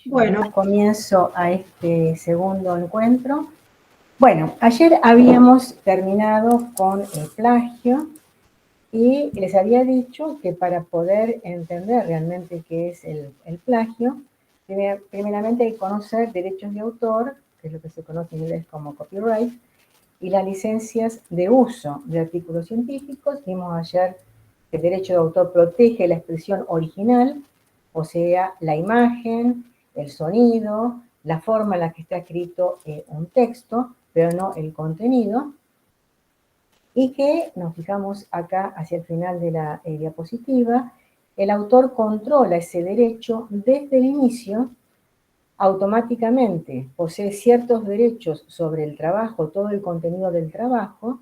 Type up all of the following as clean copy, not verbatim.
Bueno, comienzo a este segundo encuentro. Bueno, ayer habíamos terminado con el plagio y les había dicho que para poder entender realmente qué es el plagio, primeramente hay que conocer derechos de autor, que es lo que se conoce en inglés como copyright, y las licencias de uso de artículos científicos. Vimos ayer que el derecho de autor protege la expresión original, o sea, la imagen, el sonido, la forma en la que está escrito un texto, pero no el contenido. Y que, nos fijamos acá hacia el final de la diapositiva, el autor controla ese derecho desde el inicio, automáticamente posee ciertos derechos sobre el trabajo, todo el contenido del trabajo,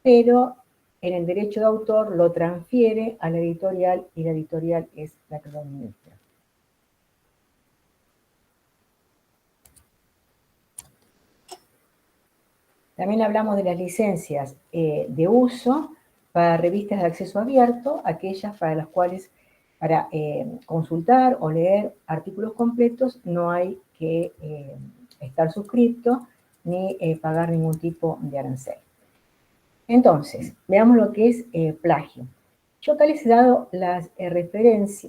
pero en el derecho de autor lo transfiere a la editorial y la editorial es la que lo administra. También hablamos de las licencias de uso para revistas de acceso abierto, aquellas para las cuales para consultar o leer artículos completos no hay que estar suscrito ni pagar ningún tipo de arancel. Entonces, veamos lo que es plagio. Yo acá les he dado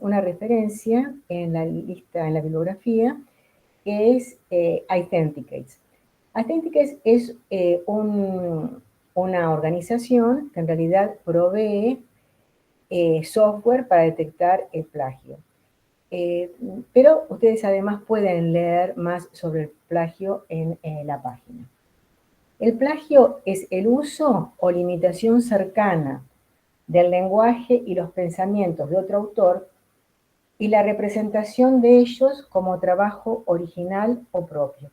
una referencia en la lista, en la bibliografía, que es Authenticates. Authenticates es una organización que en realidad provee software para detectar el plagio. Pero ustedes además pueden leer más sobre el plagio en la página. El plagio es el uso o limitación cercana del lenguaje y los pensamientos de otro autor y la representación de ellos como trabajo original o propio.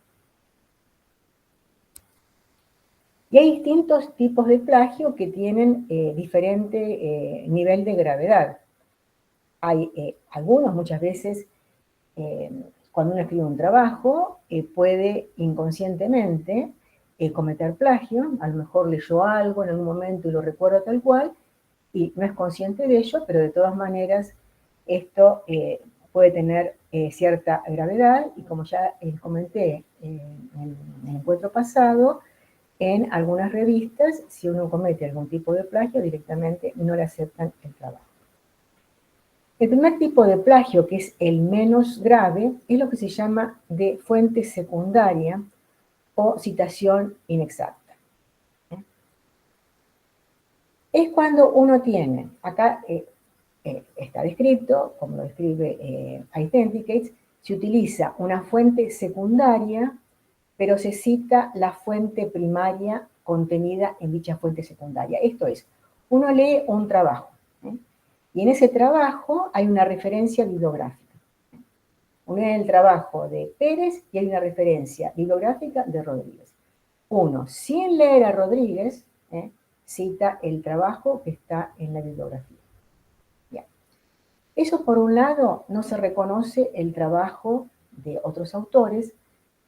Y hay distintos tipos de plagio que tienen diferente nivel de gravedad. Hay algunos, muchas veces, cuando uno escribe un trabajo, puede inconscientemente cometer plagio, a lo mejor leyó algo en algún momento y lo recuerda tal cual, y no es consciente de ello, pero de todas maneras esto puede tener cierta gravedad, y como ya comenté en el encuentro pasado, en algunas revistas, si uno comete algún tipo de plagio, directamente no le aceptan el trabajo. El primer tipo de plagio, que es el menos grave, es lo que se llama de fuente secundaria o citación inexacta. Es cuando uno tiene, acá está descrito, como lo describe Authenticates, se utiliza una fuente secundaria, pero se cita la fuente primaria contenida en dicha fuente secundaria. Esto es, uno lee un trabajo, y en ese trabajo hay una referencia bibliográfica. Uno lee el trabajo de Pérez y hay una referencia bibliográfica de Rodríguez. Uno, sin leer a Rodríguez, cita el trabajo que está en la bibliografía. Bien. Eso, por un lado, no se reconoce el trabajo de otros autores,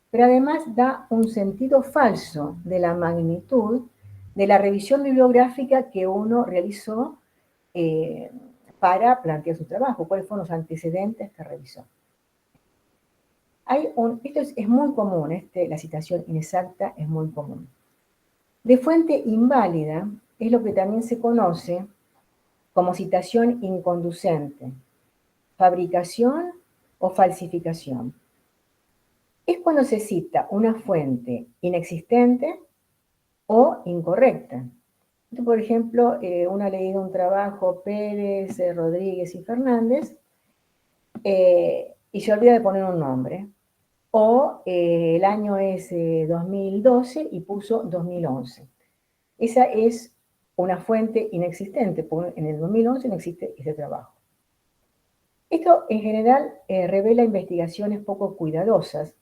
pero además da un sentido falso de la magnitud de la revisión bibliográfica que uno realizó para plantear su trabajo, cuáles fueron los antecedentes que revisó. Esto es muy común, la citación inexacta es muy común. De fuente inválida es lo que también se conoce como citación inconducente, fabricación o falsificación. Es cuando se cita una fuente inexistente o incorrecta. Entonces, por ejemplo, uno ha leído un trabajo Pérez, Rodríguez y Fernández y se olvida de poner un nombre. O el año es 2012 y puso 2011. Esa es una fuente inexistente, porque en el 2011 no existe ese trabajo. Esto en general revela investigaciones poco cuidadosas,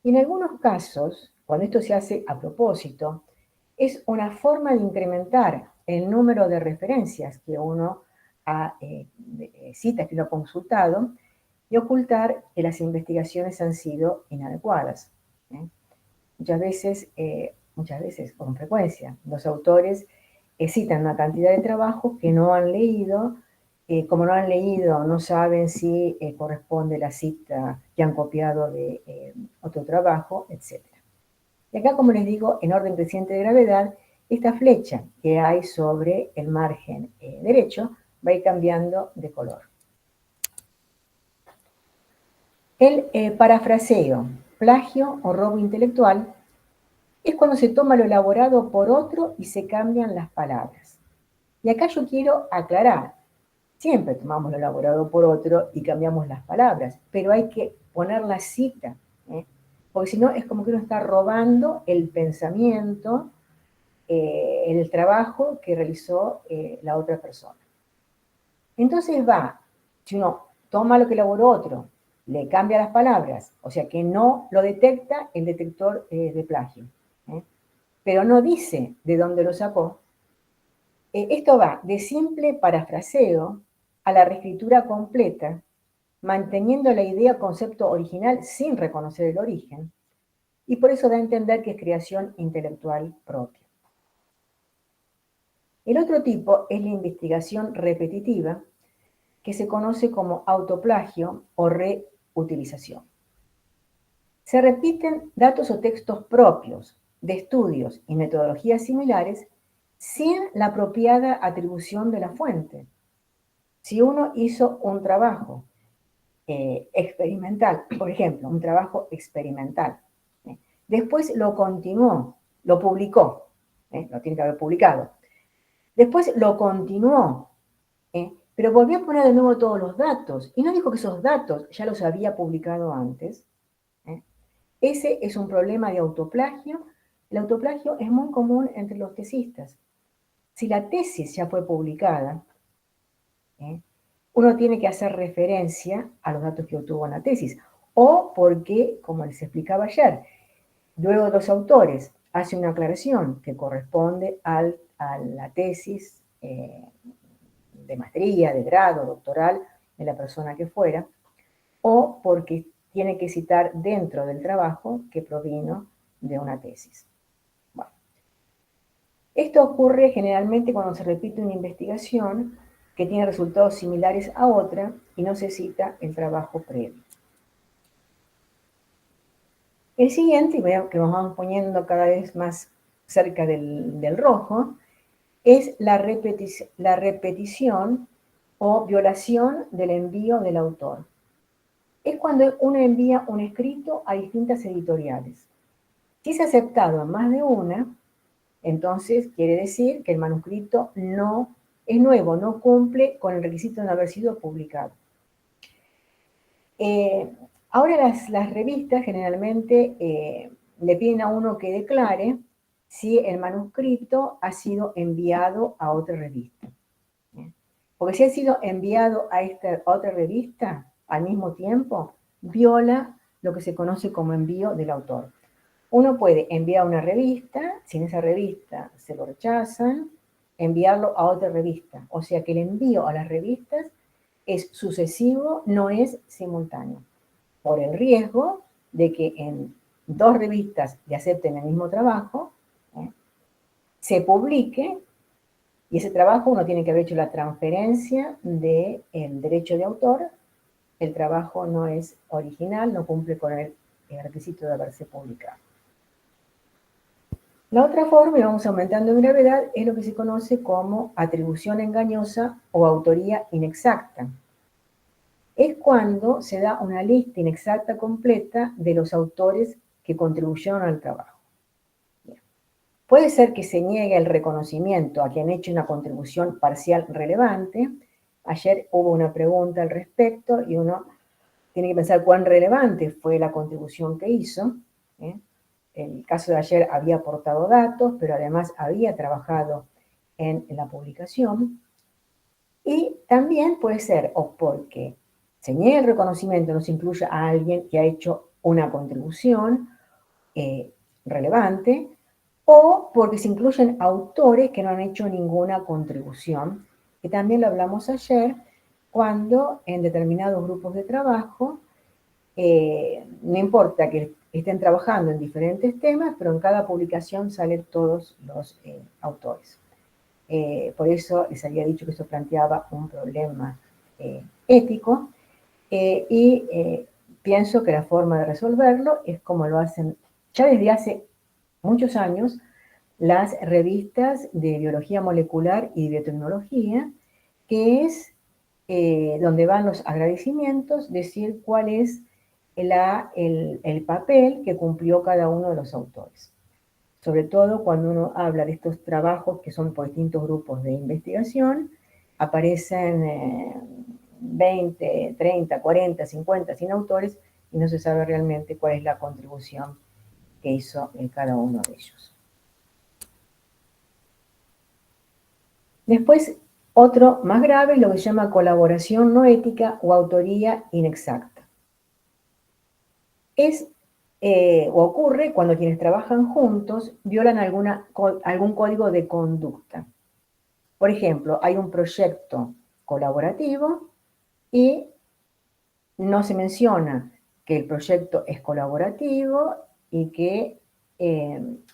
y en algunos casos, cuando esto se hace a propósito, es una forma de incrementar el número de referencias que uno cita, que uno ha consultado, y ocultar que las investigaciones han sido inadecuadas. Muchas veces, con frecuencia, los autores citan una cantidad de trabajos que no han leído como no han leído, no saben si corresponde la cita que han copiado de otro trabajo, etc. Y acá, como les digo, en orden creciente de gravedad, esta flecha que hay sobre el margen derecho va a ir cambiando de color. El parafraseo, plagio o robo intelectual es cuando se toma lo elaborado por otro y se cambian las palabras. Y acá yo quiero aclarar, siempre tomamos lo elaborado por otro y cambiamos las palabras, pero hay que poner la cita, porque si no es como que uno está robando el pensamiento, el trabajo que realizó la otra persona. Entonces si uno toma lo que elaboró otro, le cambia las palabras, o sea que no lo detecta el detector de plagio, pero no dice de dónde lo sacó. Esto va de simple parafraseo a la reescritura completa, manteniendo la idea o concepto original sin reconocer el origen, y por eso da a entender que es creación intelectual propia. El otro tipo es la investigación repetitiva, que se conoce como autoplagio o reutilización. Se repiten datos o textos propios de estudios y metodologías similares sin la apropiada atribución de la fuente. Si uno hizo un trabajo experimental, por ejemplo, un trabajo experimental, después lo continuó, lo publicó, lo tiene que haber publicado, después lo continuó, pero volvió a poner de nuevo todos los datos y no dijo que esos datos ya los había publicado antes. Ese es un problema de autoplagio. El autoplagio es muy común entre los tesistas. Si la tesis ya fue publicada, uno tiene que hacer referencia a los datos que obtuvo en la tesis. O porque, como les explicaba ayer, luego los autores hacen una aclaración que corresponde a la tesis de maestría, de grado, doctoral de la persona que fuera, o porque tiene que citar dentro del trabajo que provino de una tesis. Bueno, esto ocurre generalmente cuando se repite una investigación que tiene resultados similares a otra y no se cita el trabajo previo. El siguiente, y veo que nos vamos poniendo cada vez más cerca del rojo, es la repetición o violación del envío del autor. Es cuando uno envía un escrito a distintas editoriales. Si es aceptado en más de una, entonces quiere decir que el manuscrito no es nuevo, no cumple con el requisito de no haber sido publicado. Ahora las revistas generalmente le piden a uno que declare si el manuscrito ha sido enviado a otra revista. Porque si ha sido enviado a esta otra revista al mismo tiempo, viola lo que se conoce como envío del autor. Uno puede enviar una revista, si en esa revista se lo rechazan, enviarlo a otra revista. O sea que el envío a las revistas es sucesivo, no es simultáneo, por el riesgo de que en dos revistas le acepten el mismo trabajo, se publique, y ese trabajo uno tiene que haber hecho la transferencia del derecho de autor, el trabajo no es original, no cumple con el requisito de haberse publicado. La otra forma, y vamos aumentando en gravedad, es lo que se conoce como atribución engañosa o autoría inexacta. Es cuando se da una lista inexacta completa de los autores que contribuyeron al trabajo. Bien. Puede ser que se niegue el reconocimiento a quien ha hecho una contribución parcial relevante. Ayer hubo una pregunta al respecto y uno tiene que pensar cuán relevante fue la contribución que hizo. El caso de ayer había aportado datos, pero además había trabajado en la publicación. Y también puede ser o porque se niegue el reconocimiento, no se incluya a alguien que ha hecho una contribución relevante, o porque se incluyen autores que no han hecho ninguna contribución, que también lo hablamos ayer, cuando en determinados grupos de trabajo, no importa que estén trabajando en diferentes temas, pero en cada publicación salen todos los autores. Por eso les había dicho que eso planteaba un problema ético, y pienso que la forma de resolverlo es como lo hacen ya desde hace muchos años las revistas de biología molecular y biotecnología, que es donde van los agradecimientos, decir cuál es el papel que cumplió cada uno de los autores. Sobre todo cuando uno habla de estos trabajos que son por distintos grupos de investigación, aparecen 20, 30, 40, 50, 100 autores y no se sabe realmente cuál es la contribución que hizo cada uno de ellos. Después, otro más grave es lo que se llama colaboración no ética o autoría inexacta. O ocurre cuando quienes trabajan juntos violan algún código de conducta. Por ejemplo, hay un proyecto colaborativo y no se menciona que el proyecto es colaborativo y que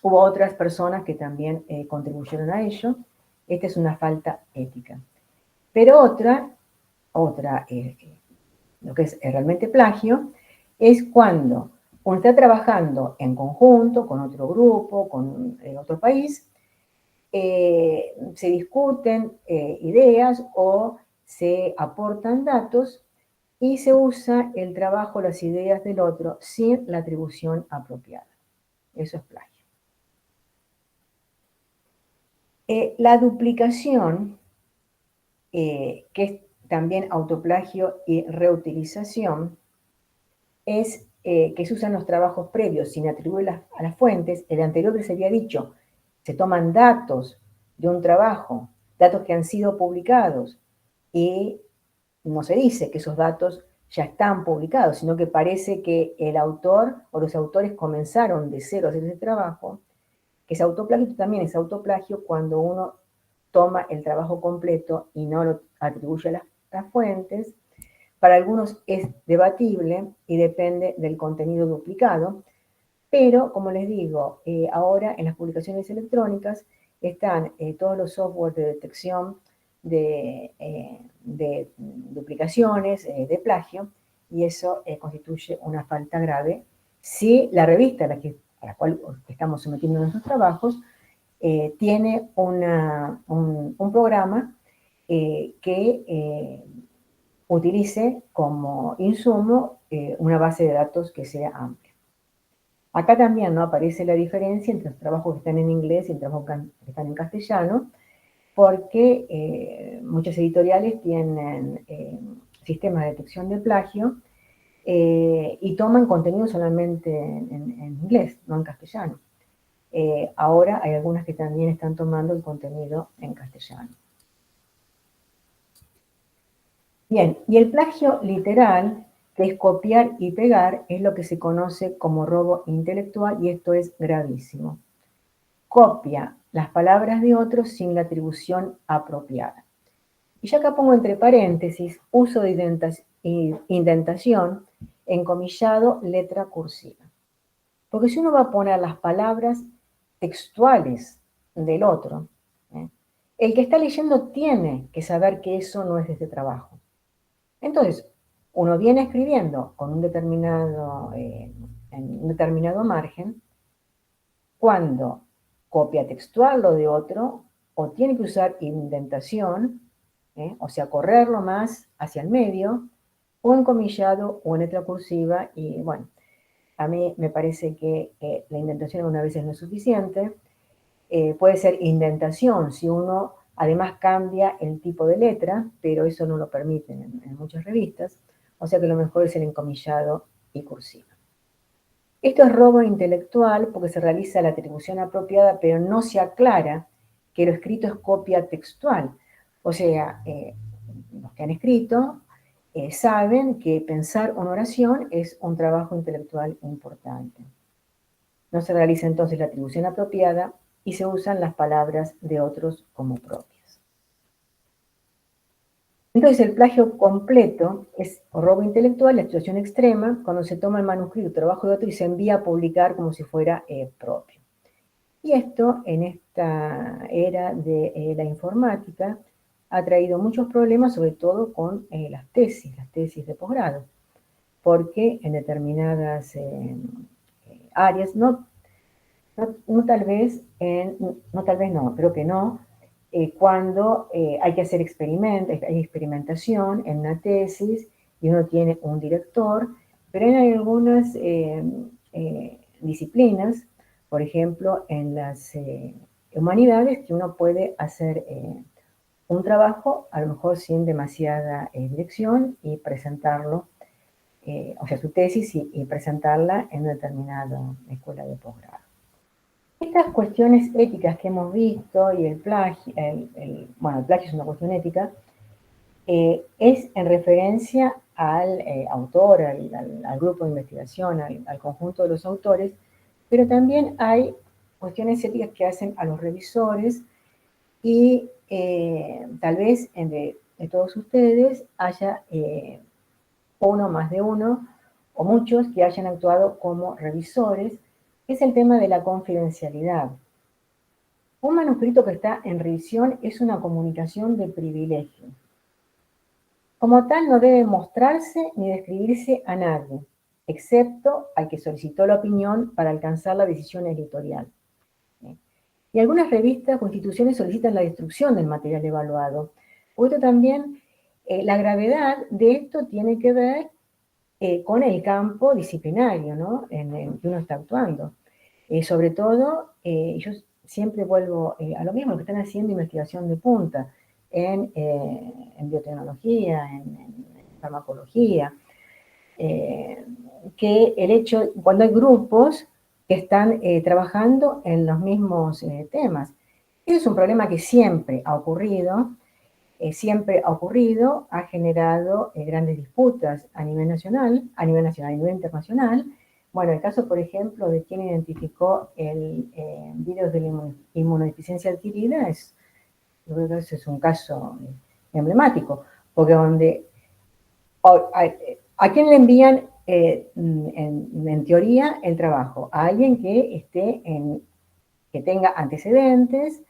hubo otras personas que también contribuyeron a ello. Esta es una falta ética. Pero otra lo que es realmente plagio, es cuando uno está trabajando en conjunto con otro grupo, con otro país, se discuten ideas o se aportan datos y se usa el trabajo, las ideas del otro sin la atribución apropiada. Eso es plagio. La duplicación, que es también autoplagio y reutilización, es que se usan los trabajos previos sin atribuir a las fuentes. El anterior que se había dicho, se toman datos de un trabajo, datos que han sido publicados, y no se dice que esos datos ya están publicados, sino que parece que el autor o los autores comenzaron de cero a hacer ese trabajo, que es autoplagio. También es autoplagio cuando uno toma el trabajo completo y no lo atribuye a las fuentes. Para algunos es debatible y depende del contenido duplicado, pero como les digo, ahora en las publicaciones electrónicas están todos los softwares de detección de duplicaciones, de plagio, y eso constituye una falta grave si la revista a la cual estamos sometiendo nuestros trabajos tiene un programa que utilice como insumo una base de datos que sea amplia. Acá también no aparece la diferencia entre los trabajos que están en inglés y los trabajos que están en castellano, porque muchas editoriales tienen sistemas de detección de plagio y toman contenido solamente en inglés, no en castellano. Ahora hay algunas que también están tomando el contenido en castellano. Bien, y el plagio literal, que es copiar y pegar, es lo que se conoce como robo intelectual, y esto es gravísimo. Copia las palabras de otros sin la atribución apropiada. Y ya acá pongo entre paréntesis, uso de indentación, encomillado, letra cursiva. Porque si uno va a poner las palabras textuales del otro, el que está leyendo tiene que saber que eso no es de este trabajo. Entonces, uno viene escribiendo con un determinado margen. Cuando copia textual lo de otro, o tiene que usar indentación, o sea, correrlo más hacia el medio, o encomillado o en letra cursiva. Y bueno, a mí me parece que la indentación algunas veces no es suficiente. Puede ser indentación si uno además cambia el tipo de letra, pero eso no lo permiten en muchas revistas, o sea que lo mejor es el encomillado y cursiva. Esto es robo intelectual porque se realiza la atribución apropiada, pero no se aclara que lo escrito es copia textual. O sea, los que han escrito saben que pensar una oración es un trabajo intelectual importante. No se realiza entonces la atribución apropiada y se usan las palabras de otros como propias. Entonces el plagio completo es robo intelectual, la situación extrema, cuando se toma el manuscrito, el trabajo de otro y se envía a publicar como si fuera propio. Y esto, en esta era de la informática, ha traído muchos problemas, sobre todo con las tesis de posgrado, porque en determinadas áreas, no tal vez, no tal vez no, creo que no, cuando hay que hacer experimentos, hay experimentación en una tesis y uno tiene un director, pero hay algunas disciplinas, por ejemplo, en las humanidades, que uno puede hacer un trabajo, a lo mejor sin demasiada dirección, y presentarlo, o sea, su tesis y presentarla en una determinada escuela de posgrado. Estas cuestiones éticas que hemos visto y el plagio, bueno, el plagio es una cuestión ética, es en referencia al autor, al grupo de investigación, al conjunto de los autores, pero también hay cuestiones éticas que hacen a los revisores y tal vez de todos ustedes haya uno, más de uno, o muchos que hayan actuado como revisores, que es el tema de la confidencialidad. Un manuscrito que está en revisión es una comunicación de privilegio. Como tal, no debe mostrarse ni describirse a nadie, excepto al que solicitó la opinión para alcanzar la decisión editorial. Y algunas revistas o instituciones solicitan la destrucción del material evaluado. Por esto también, la gravedad de esto tiene que ver con el campo disciplinario, ¿no?, en el que uno está actuando. Sobre todo, yo siempre vuelvo a lo mismo, que están haciendo investigación de punta en biotecnología, en farmacología, que el hecho, cuando hay grupos que están trabajando en los mismos temas. Ese es un problema que siempre ha ocurrido, ha generado grandes disputas a nivel nacional, a nivel internacional. Bueno, el caso, por ejemplo, de quien identificó el virus de la inmunodeficiencia adquirida, yo creo que ese es un caso emblemático, porque donde ¿a quién le envían en teoría el trabajo? A alguien que que tenga antecedentes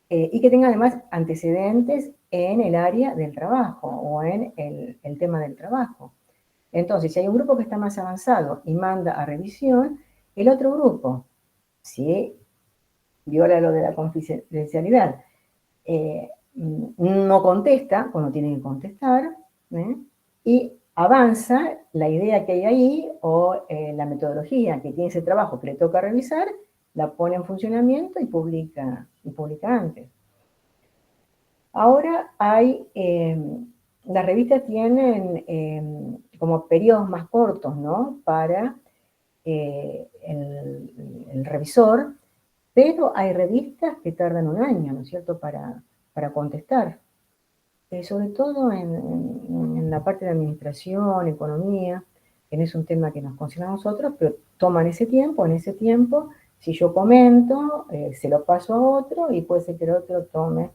y que tenga además antecedentes en el área del trabajo o en el tema del trabajo. Entonces, si hay un grupo que está más avanzado y manda a revisión, el otro grupo, si viola lo de la confidencialidad, no contesta cuando tiene que contestar, y avanza la idea que hay ahí o la metodología que tiene ese trabajo que le toca revisar, la pone en funcionamiento y publica antes. Ahora las revistas tienen como periodos más cortos, ¿no?, para el revisor, pero hay revistas que tardan un año, ¿no es cierto?, para contestar. Sobre todo en la parte de administración, economía, que no es un tema que nos concierne a nosotros, pero toman ese tiempo, si yo comento, se lo paso a otro y puede ser que el otro tome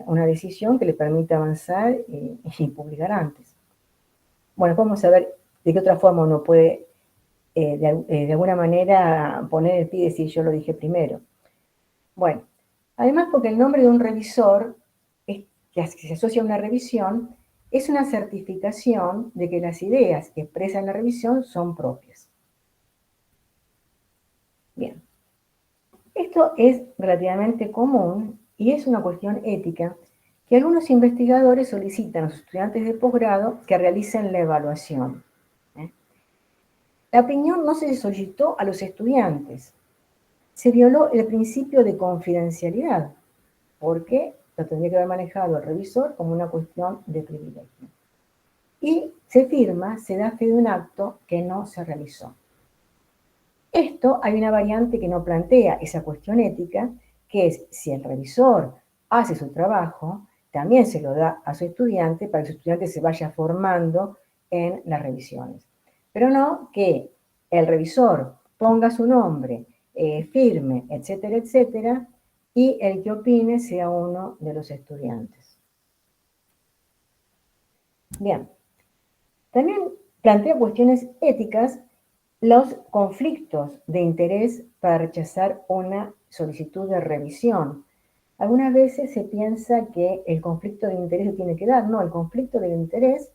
una decisión que le permita avanzar y publicar antes. Bueno, vamos a ver de qué otra forma uno puede de alguna manera poner el pie y decir yo lo dije primero. Bueno, además porque el nombre de un revisor, que se asocia a una revisión, es una certificación de que las ideas que expresa la revisión son propias. Bien, esto es relativamente común y es una cuestión ética que algunos investigadores solicitan a sus estudiantes de posgrado que realicen la evaluación. La opinión no se solicitó a los estudiantes. Se violó el principio de confidencialidad, porque lo tendría que haber manejado el revisor como una cuestión de privilegio. Y se da fe de un acto que no se realizó. Esto hay una variante que no plantea esa cuestión ética, que es si el revisor hace su trabajo, también se lo da a su estudiante para que su estudiante se vaya formando en las revisiones. Pero no que el revisor ponga su nombre, firme, etcétera, etcétera, y el que opine sea uno de los estudiantes. Bien, también plantea cuestiones éticas Los conflictos de interés para rechazar una solicitud de revisión. Algunas veces se piensa que el conflicto de interés se tiene que dar. No, el conflicto de interés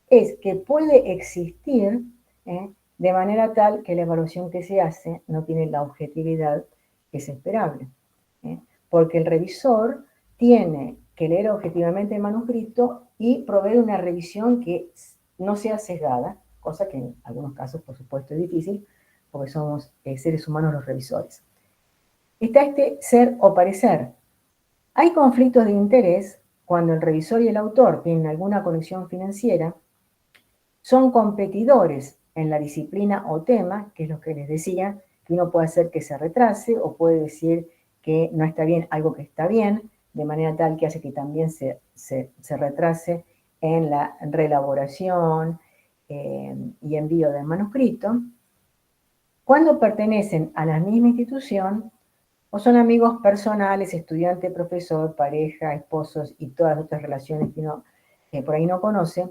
es que puede existir de manera tal que la evaluación que se hace no tiene la objetividad que es esperable. Porque el revisor tiene que leer objetivamente el manuscrito y proveer una revisión que no sea sesgada, cosa que en algunos casos, por supuesto, es difícil, porque somos seres humanos los revisores. Está este ser o parecer. Hay conflictos de interés cuando el revisor y el autor tienen alguna conexión financiera, son competidores en la disciplina o tema, que es lo que les decía, que uno puede hacer que se retrase o puede decir que no está bien algo que está bien, de manera tal que hace que también se retrase en la reelaboración y envío del manuscrito. Cuando pertenecen a la misma institución o son amigos personales, estudiante, profesor, pareja, esposos y todas las otras relaciones que uno por ahí no conoce,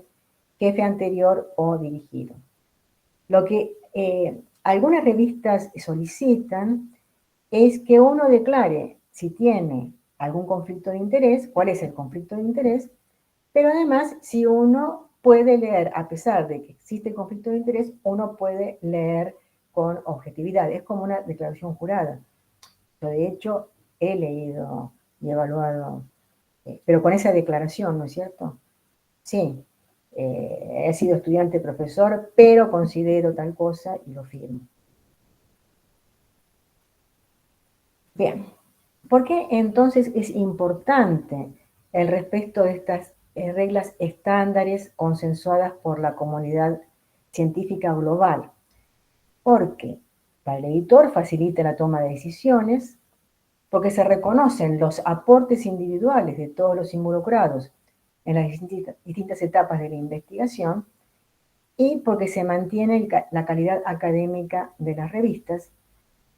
jefe anterior o dirigido. Lo que algunas revistas solicitan es que uno declare si tiene algún conflicto de interés, cuál es el conflicto de interés, pero además si uno puede leer, a pesar de que existe conflicto de interés, uno puede leer con objetividad. Es como una declaración jurada. Yo de hecho he leído y evaluado, pero con esa declaración, ¿no es cierto? Sí, he sido estudiante, profesor, pero considero tal cosa y lo firmo. Bien, ¿por qué entonces es importante el respeto de estas reglas estándares consensuadas por la comunidad científica global? Porque para el editor facilita la toma de decisiones, porque se reconocen los aportes individuales de todos los involucrados en las distintas etapas de la investigación y porque se mantiene la calidad académica de las revistas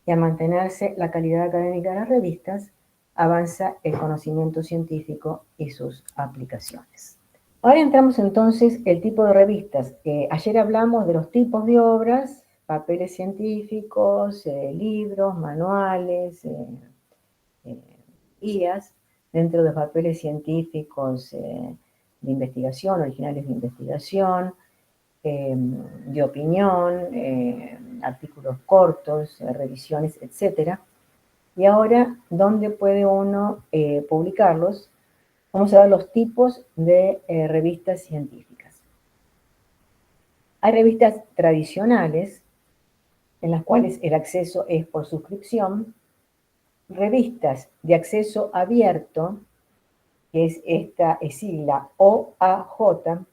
y al mantenerse la calidad académica de las revistas avanza el conocimiento científico y sus aplicaciones. Ahora entramos entonces el tipo de revistas. Ayer hablamos de los tipos de obras, papeles científicos, libros, manuales, guías dentro de papeles científicos de investigación, originales de investigación, de opinión, artículos cortos, revisiones, etc. Y ahora, ¿dónde puede uno publicarlos? Vamos a ver los tipos de revistas científicas. Hay revistas tradicionales, en las cuales el acceso es por suscripción, revistas de acceso abierto, que es esta sigla OAJ,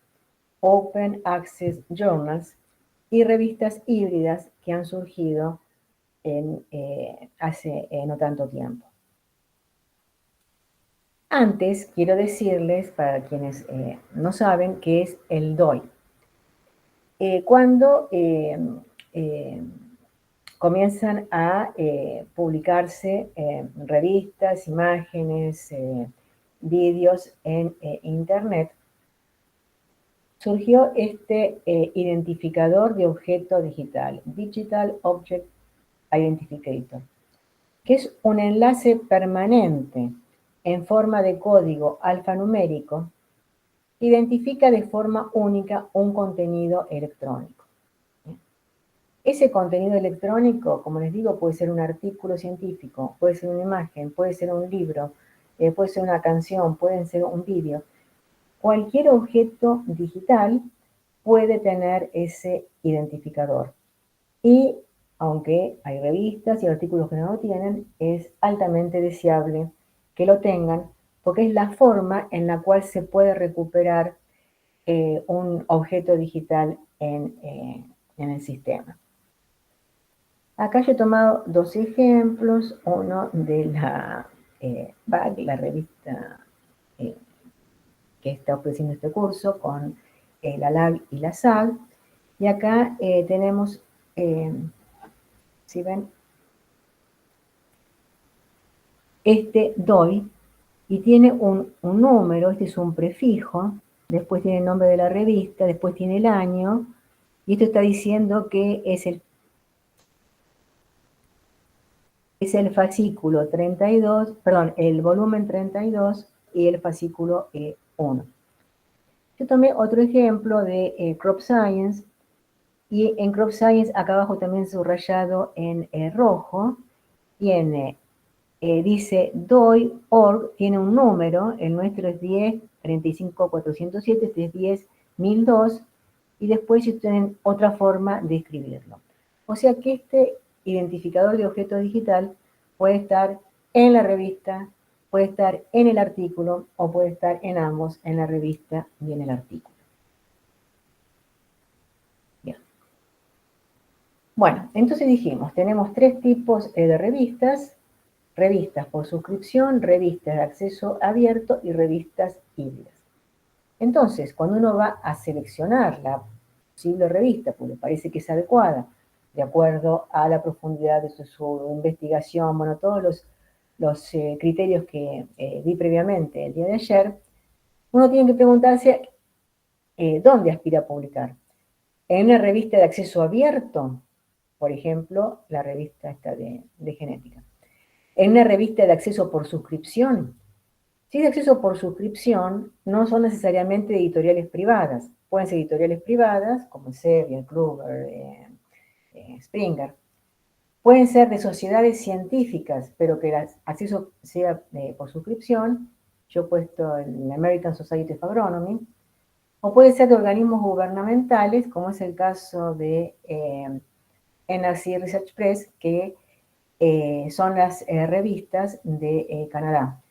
Open Access Journals, y revistas híbridas que han surgido hace no tanto tiempo. Antes, quiero decirles, para quienes no saben, qué es el DOI. Cuando comienzan a publicarse revistas, imágenes, vídeos en Internet, surgió este identificador de objeto digital, Digital Object Identificator, que es un enlace permanente en forma de código alfanumérico, identifica de forma única un contenido electrónico. Ese contenido electrónico, como les digo, puede ser un artículo científico, puede ser una imagen, puede ser un libro, puede ser una canción, puede ser un vídeo. Cualquier objeto digital puede tener ese identificador. Y aunque hay revistas y artículos que no lo tienen, es altamente deseable que lo tengan porque es la forma en la cual se puede recuperar un objeto digital en el sistema. Acá yo he tomado dos ejemplos, uno de la BAG, la revista que está ofreciendo este curso con la LAG y la SAG, y acá tenemos, si ven, este DOI, y tiene un número, este es un prefijo, después tiene el nombre de la revista, después tiene el año, y esto está diciendo que es el es el fascículo 32, perdón, el volumen 32 y el fascículo 1. Yo tomé otro ejemplo de Crop Science, y en Crop Science acá abajo también subrayado en rojo, tiene, dice DOI.org, tiene un número, el nuestro es 10-35407, este es 10.002, y después ellos tienen otra forma de escribirlo. O sea que este identificador de objeto digital puede estar en la revista, puede estar en el artículo o puede estar en ambos, en la revista y en el artículo. Bien. Bueno, entonces dijimos, tenemos tres tipos de revistas: revistas por suscripción, revistas de acceso abierto y revistas híbridas. Entonces, cuando uno va a seleccionar la posible revista, porque parece que es adecuada, de acuerdo a la profundidad de su investigación, bueno, todos los criterios que vi previamente el día de ayer, uno tiene que preguntarse dónde aspira a publicar. En una revista de acceso abierto, por ejemplo, la revista esta de genética. En una revista de acceso por suscripción. Si es de acceso por suscripción, no son necesariamente editoriales privadas. Pueden ser editoriales privadas, como Sevier, Kruger, Springer. Pueden ser de sociedades científicas, pero que el acceso sea por suscripción. Yo he puesto el American Society of Agronomy. O puede ser de organismos gubernamentales, como es el caso de NRC Research Press, que son las revistas de Canadá,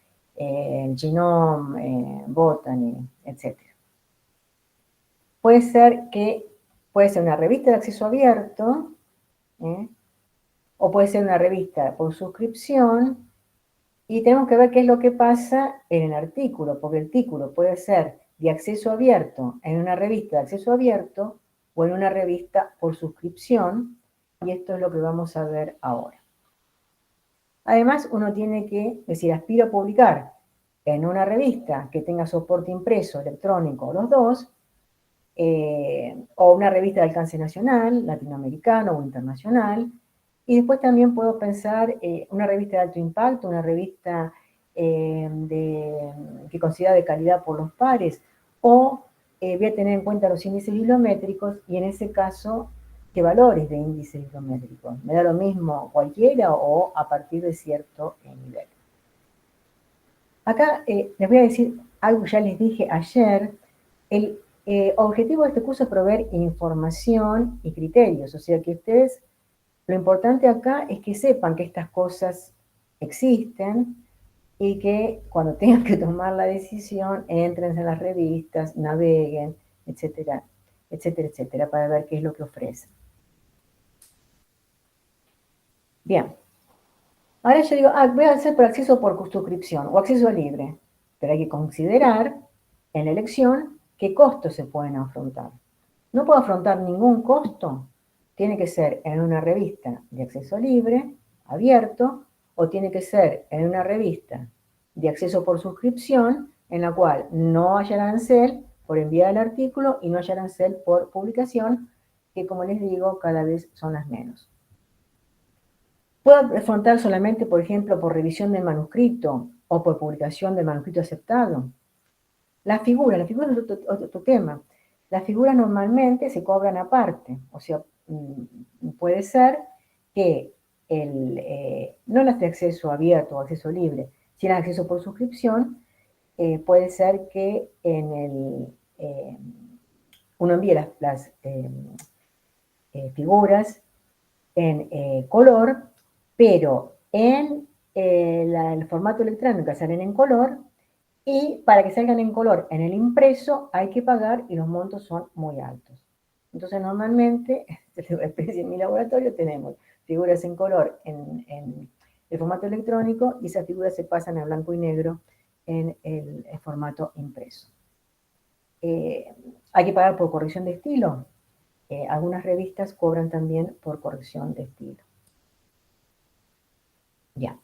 Genome, Botany, etc. Puede ser una revista de acceso abierto, o puede ser una revista por suscripción, y tenemos que ver qué es lo que pasa en el artículo, porque el artículo puede ser de acceso abierto en una revista de acceso abierto o en una revista por suscripción, y esto es lo que vamos a ver ahora. Además, uno tiene que decir, aspiro a publicar en una revista que tenga soporte impreso, electrónico, los dos, o una revista de alcance nacional, latinoamericano o internacional. Y después también puedo pensar una revista de alto impacto, una revista que considera de calidad por los pares, o voy a tener en cuenta los índices bibliométricos, y en ese caso, ¿qué valores de índices bibliométricos? ¿Me da lo mismo cualquiera o a partir de cierto nivel? Acá les voy a decir algo que ya les dije ayer. El objetivo de este curso es proveer información y criterios, o sea que ustedes, lo importante acá es que sepan que estas cosas existen y que cuando tengan que tomar la decisión, entren en las revistas, naveguen, etcétera, etcétera, etcétera, para ver qué es lo que ofrecen. Bien. Ahora yo digo, voy a hacer por acceso por suscripción o acceso libre, pero hay que considerar en la elección qué costos se pueden afrontar. No puedo afrontar ningún costo, tiene que ser en una revista de acceso libre, abierto, o tiene que ser en una revista de acceso por suscripción, en la cual no haya arancel por enviar el artículo y no haya arancel por publicación, que como les digo, cada vez son las menos. Puedo afrontar solamente, por ejemplo, por revisión del manuscrito o por publicación del manuscrito aceptado. Las figuras es otro tema. Las figuras normalmente se cobran aparte, o sea, puede ser que no las de acceso abierto o acceso libre, si las de acceso por suscripción, puede ser que uno envíe las figuras en color, pero en el formato electrónico salen en color, y para que salgan en color en el impreso hay que pagar y los montos son muy altos. Entonces normalmente, en mi laboratorio tenemos figuras en color en el formato electrónico, y esas figuras se pasan a blanco y negro en el formato impreso. Hay que pagar por corrección de estilo. Algunas revistas cobran también por corrección de estilo. Ya.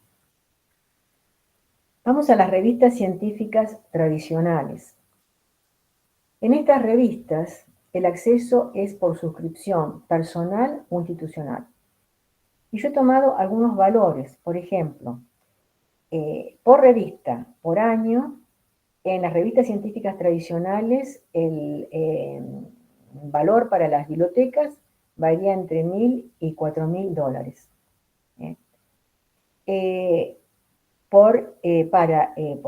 Vamos a las revistas científicas tradicionales. En estas revistas, el acceso es por suscripción personal o institucional. Y yo he tomado algunos valores, por ejemplo, por revista, por año, en las revistas científicas tradicionales, el valor para las bibliotecas varía entre 1.000 y 4.000 dólares. Por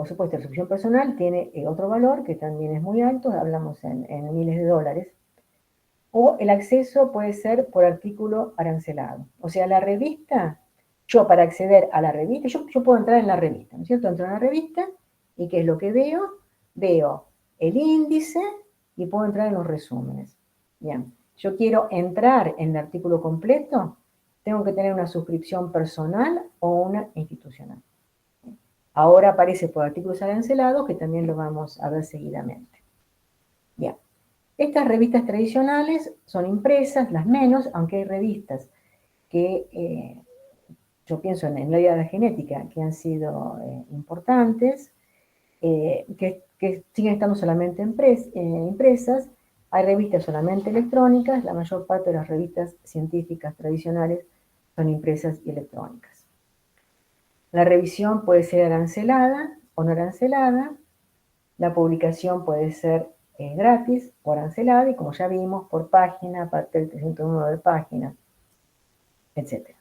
supuesto, la suscripción personal tiene otro valor que también es muy alto, hablamos en miles de dólares. O el acceso puede ser por artículo arancelado. O sea, la revista, yo para acceder a la revista, yo puedo entrar en la revista, ¿no es cierto? Entro en la revista y ¿qué es lo que veo? Veo el índice y puedo entrar en los resúmenes. Bien, yo quiero entrar en el artículo completo, tengo que tener una suscripción personal o una institucional. Ahora aparece por artículos arancelados, que también lo vamos a ver seguidamente. Bien. Estas revistas tradicionales son impresas, las menos, aunque hay revistas que yo pienso en el área de la genética, que han sido importantes, que siguen estando solamente impresas. Hay revistas solamente electrónicas, la mayor parte de las revistas científicas tradicionales son impresas y electrónicas. La revisión puede ser arancelada o no arancelada, la publicación puede ser gratis o arancelada y como ya vimos, por página, a partir del 301 de página, etc.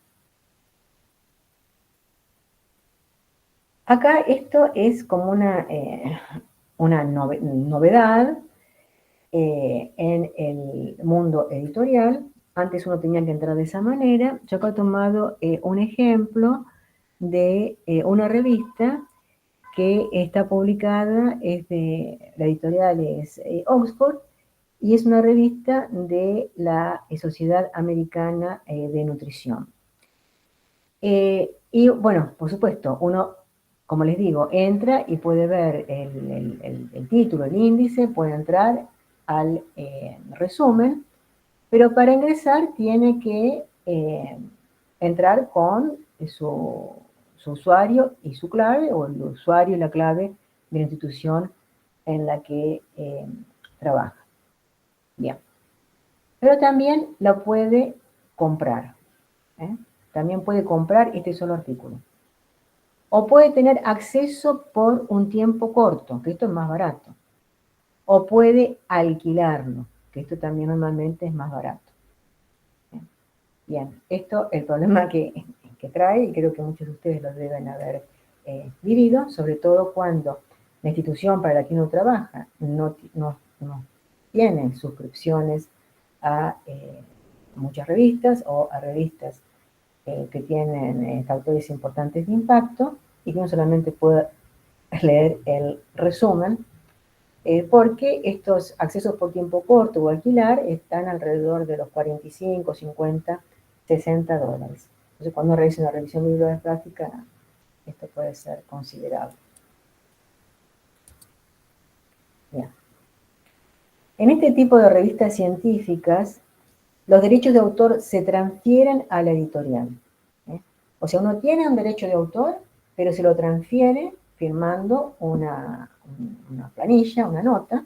Acá esto es como una novedad en el mundo editorial. Antes uno tenía que entrar de esa manera. Yo acá he tomado un ejemplo de una revista que está publicada, la editorial es Oxford, y es una revista de la Sociedad Americana de Nutrición. Y bueno, por supuesto, uno, como les digo, entra y puede ver el título, el índice, puede entrar al resumen, pero para ingresar tiene que entrar con su usuario y su clave, o el usuario y la clave de la institución en la que trabaja. Bien. Pero también la puede comprar. También puede comprar este solo artículo. O puede tener acceso por un tiempo corto, que esto es más barato. O puede alquilarlo, que esto también normalmente es más barato. Bien, esto es el problema que trae, y creo que muchos de ustedes lo deben haber vivido, sobre todo cuando la institución para la que uno trabaja no tiene suscripciones a muchas revistas o a revistas que tienen factores importantes de impacto y que uno solamente puede leer el resumen, porque estos accesos por tiempo corto o alquilar están alrededor de los 45, 50, 60 dólares. Entonces, cuando uno realiza una revisión bibliográfica, esto puede ser considerable. Bien. En este tipo de revistas científicas, los derechos de autor se transfieren a la editorial. O sea, uno tiene un derecho de autor, pero se lo transfiere firmando una planilla, una nota.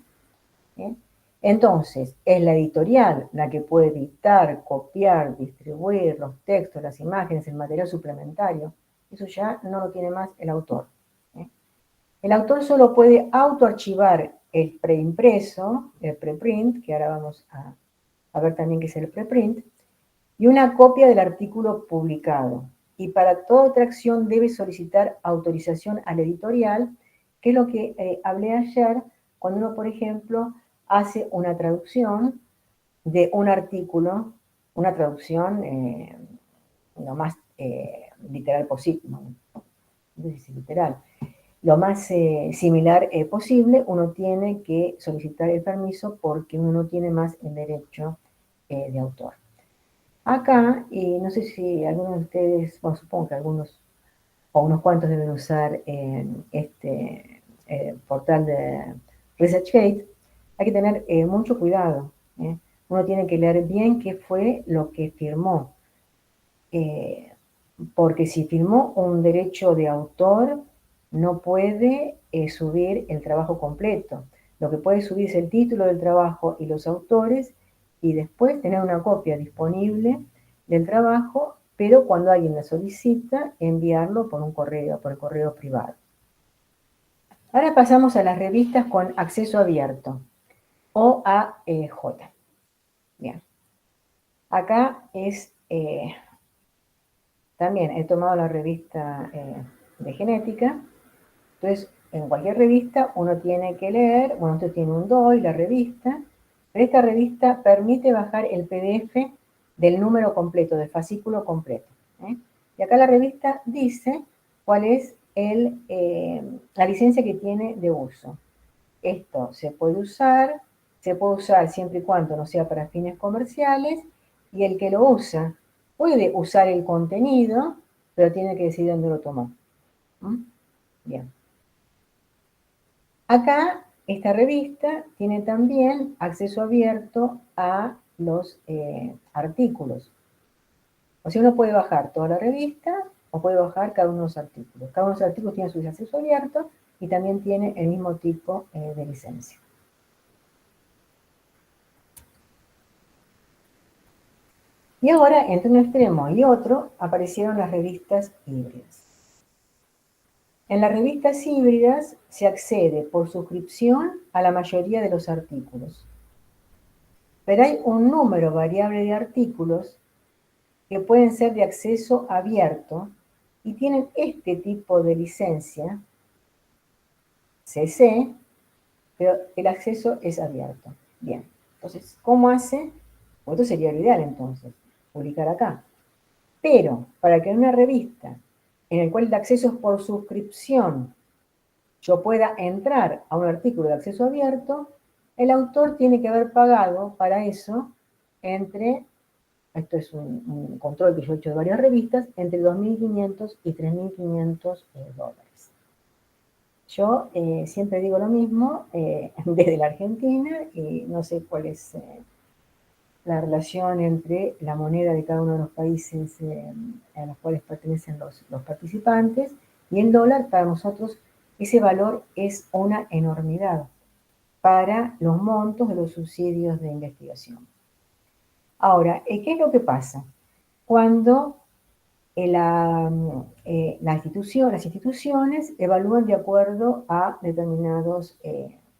Entonces, es la editorial la que puede editar, copiar, distribuir los textos, las imágenes, el material suplementario. Eso ya no lo tiene más el autor. El autor solo puede autoarchivar el preimpreso, el preprint, que ahora vamos a ver también qué es el preprint, y una copia del artículo publicado. Y para toda otra acción debe solicitar autorización al editorial, que es lo que hablé ayer, cuando uno, por ejemplo, hace una traducción de un artículo, una traducción lo más literal posible, no sé si literal, lo más similar posible, uno tiene que solicitar el permiso porque uno no tiene más el derecho de autor. Acá, no sé si algunos de ustedes, bueno, supongo que algunos o unos cuantos deben usar este portal de ResearchGate, hay que tener mucho cuidado. Uno tiene que leer bien qué fue lo que firmó. Porque si firmó un derecho de autor, no puede subir el trabajo completo. Lo que puede subir es el título del trabajo y los autores, y después tener una copia disponible del trabajo, pero cuando alguien la solicita, enviarlo por el correo privado. Ahora pasamos a las revistas con acceso abierto, OAJ. Bien. Acá es, también he tomado la revista de genética. Entonces, en cualquier revista uno tiene que leer, bueno, usted tiene un DOI, la revista, pero esta revista permite bajar el PDF del número completo, del fascículo completo. Y acá la revista dice cuál es la licencia que tiene de uso. Esto se puede usar siempre y cuando no sea para fines comerciales, y el que lo usa puede usar el contenido, pero tiene que decidir dónde lo tomó. Bien. Acá, esta revista tiene también acceso abierto a los artículos. O sea, uno puede bajar toda la revista o puede bajar cada uno de los artículos. Cada uno de los artículos tiene su acceso abierto y también tiene el mismo tipo de licencia. Y ahora, entre un extremo y otro, aparecieron las revistas híbridas. En las revistas híbridas se accede por suscripción a la mayoría de los artículos. Pero hay un número variable de artículos que pueden ser de acceso abierto y tienen este tipo de licencia, CC, pero el acceso es abierto. Bien, entonces, ¿cómo hace? Pues esto sería lo ideal entonces, publicar acá. Pero para que en una revista en el cual el acceso es por suscripción, yo pueda entrar a un artículo de acceso abierto, el autor tiene que haber pagado para eso esto es un control que yo he hecho de varias revistas, entre 2.500 y 3.500 dólares. Yo siempre digo lo mismo desde la Argentina, y no sé cuál es la relación entre la moneda de cada uno de los países a los cuales pertenecen los participantes y el dólar. Para nosotros ese valor es una enormidad para los montos de los subsidios de investigación. Ahora, ¿qué es lo que pasa? Cuando las instituciones evalúan de acuerdo a determinados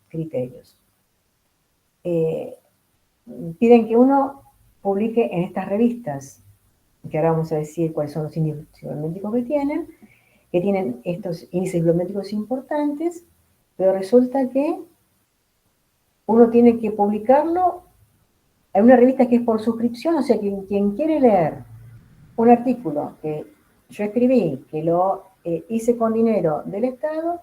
criterios. Piden que uno publique en estas revistas, que ahora vamos a decir cuáles son los índices bibliométricos que tienen estos índices bibliométricos importantes, pero resulta que uno tiene que publicarlo en una revista que es por suscripción, o sea que quien quiere leer un artículo que yo escribí, que lo hice con dinero del Estado,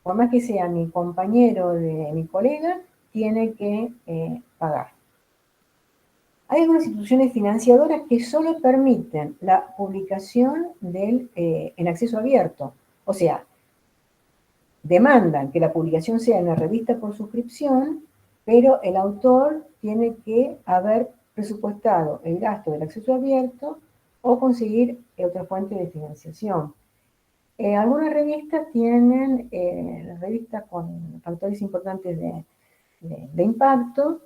por más que sea mi compañero, mi colega, tiene que pagar. Hay algunas instituciones financiadoras que solo permiten la publicación en acceso abierto. O sea, demandan que la publicación sea en la revista por suscripción, pero el autor tiene que haber presupuestado el gasto del acceso abierto o conseguir otra fuente de financiación. Algunas revistas tienen, las revistas con factores importantes de impacto,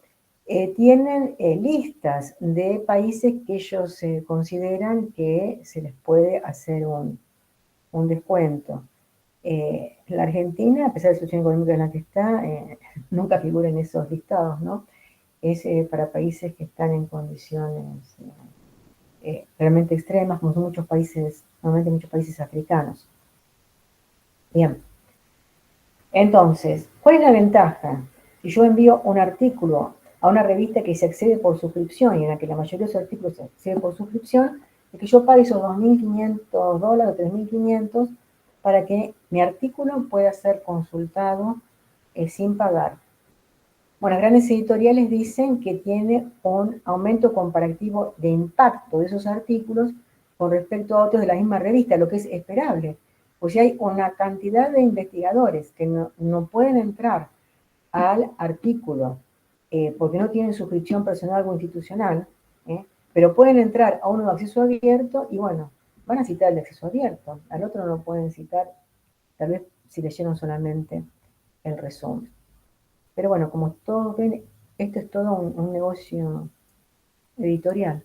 tienen listas de países que ellos consideran que se les puede hacer un descuento. La Argentina, a pesar de la situación económica en la que está, nunca figura en esos listados, ¿no? Es para países que están en condiciones realmente extremas, como son muchos países, normalmente muchos países africanos. Bien. Entonces, ¿cuál es la ventaja? Si yo envío un artículo a una revista que se accede por suscripción y en la que la mayoría de los artículos se accede por suscripción, es que yo pague esos 2.500 dólares o 3.500 para que mi artículo pueda ser consultado sin pagar. Bueno, las grandes editoriales dicen que tiene un aumento comparativo de impacto de esos artículos con respecto a otros de la misma revista, lo que es esperable. Pues si hay una cantidad de investigadores que no pueden entrar al artículo porque no tienen suscripción personal o institucional, pero pueden entrar a uno de acceso abierto y bueno, van a citar el de acceso abierto, al otro no pueden citar, tal vez si leyeron solamente el resumen. Pero bueno, como todos ven, esto es todo un negocio editorial.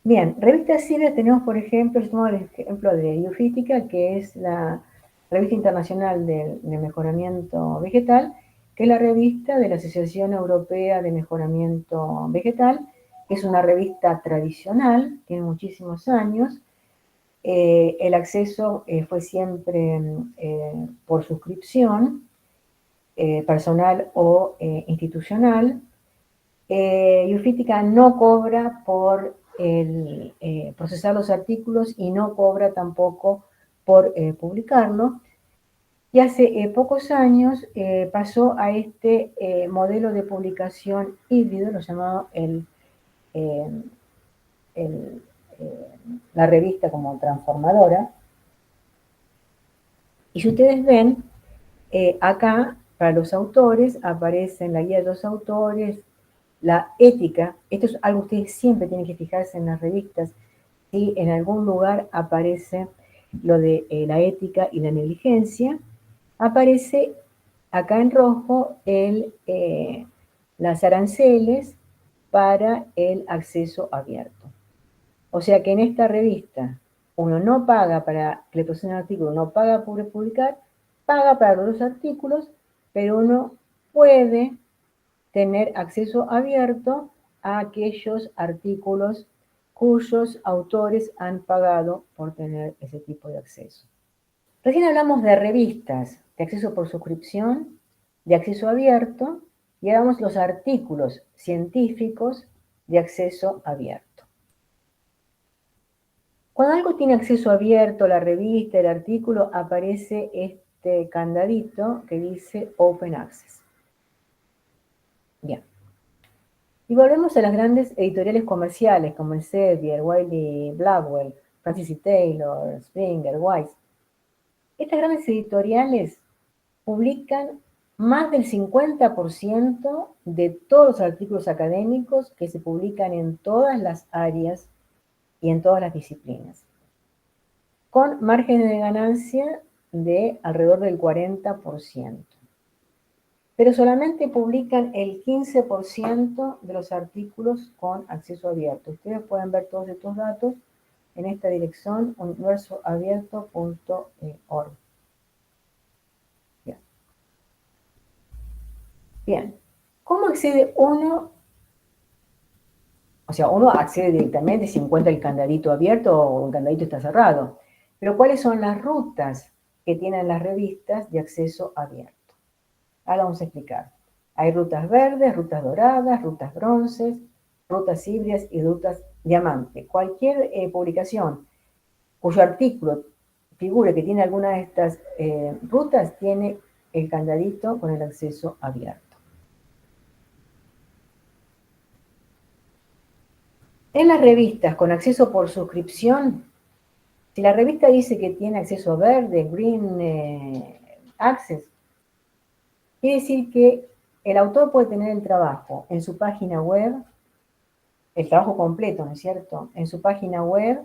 Bien, revistas libres tenemos, por ejemplo, yo tomo el ejemplo de Biofítica, que es la revista internacional de mejoramiento vegetal, que es la revista de la Asociación Europea de Mejoramiento Vegetal, que es una revista tradicional, tiene muchísimos años. El acceso fue siempre por suscripción, personal o institucional. Biofítica no cobra por procesar los artículos y no cobra tampoco por publicarlo. Y hace pocos años pasó a este modelo de publicación híbrido, lo llamado eh, el, la revista como transformadora. Y si ustedes ven, acá para los autores aparece en la guía de los autores la ética. Esto es algo que ustedes siempre tienen que fijarse en las revistas. Si en algún lugar aparece lo de la ética y la negligencia, aparece acá en rojo las aranceles para el acceso abierto. O sea que en esta revista uno no paga para que le presenten un artículo, no paga por publicar, paga para los artículos, pero uno puede tener acceso abierto a aquellos artículos cuyos autores han pagado por tener ese tipo de acceso. Recién hablamos de revistas, de acceso por suscripción, de acceso abierto, y ahora vamos los artículos científicos de acceso abierto. Cuando algo tiene acceso abierto, la revista, el artículo, aparece este candadito que dice Open Access. Bien. Y volvemos a las grandes editoriales comerciales como Elsevier, Wiley Blackwell, Francis C. Taylor, Springer, Weiss. Estas grandes editoriales publican más del 50% de todos los artículos académicos que se publican en todas las áreas y en todas las disciplinas, con márgenes de ganancia de alrededor del 40%. Pero solamente publican el 15% de los artículos con acceso abierto. Ustedes pueden ver todos estos datos en esta dirección, universoabierto.org. Bien. Bien. ¿Cómo accede uno? O sea, uno accede directamente si encuentra el candadito abierto o el candadito está cerrado. Pero ¿cuáles son las rutas que tienen las revistas de acceso abierto? Ahora vamos a explicar. Hay rutas verdes, rutas doradas, rutas bronces, rutas híbridas y rutas diamante. Cualquier publicación cuyo artículo figure que tiene alguna de estas rutas tiene el candadito con el acceso abierto. En las revistas con acceso por suscripción, si la revista dice que tiene acceso verde, green access, quiere decir que el autor puede tener el trabajo en su página web, el trabajo completo, ¿no es cierto?, en su página web,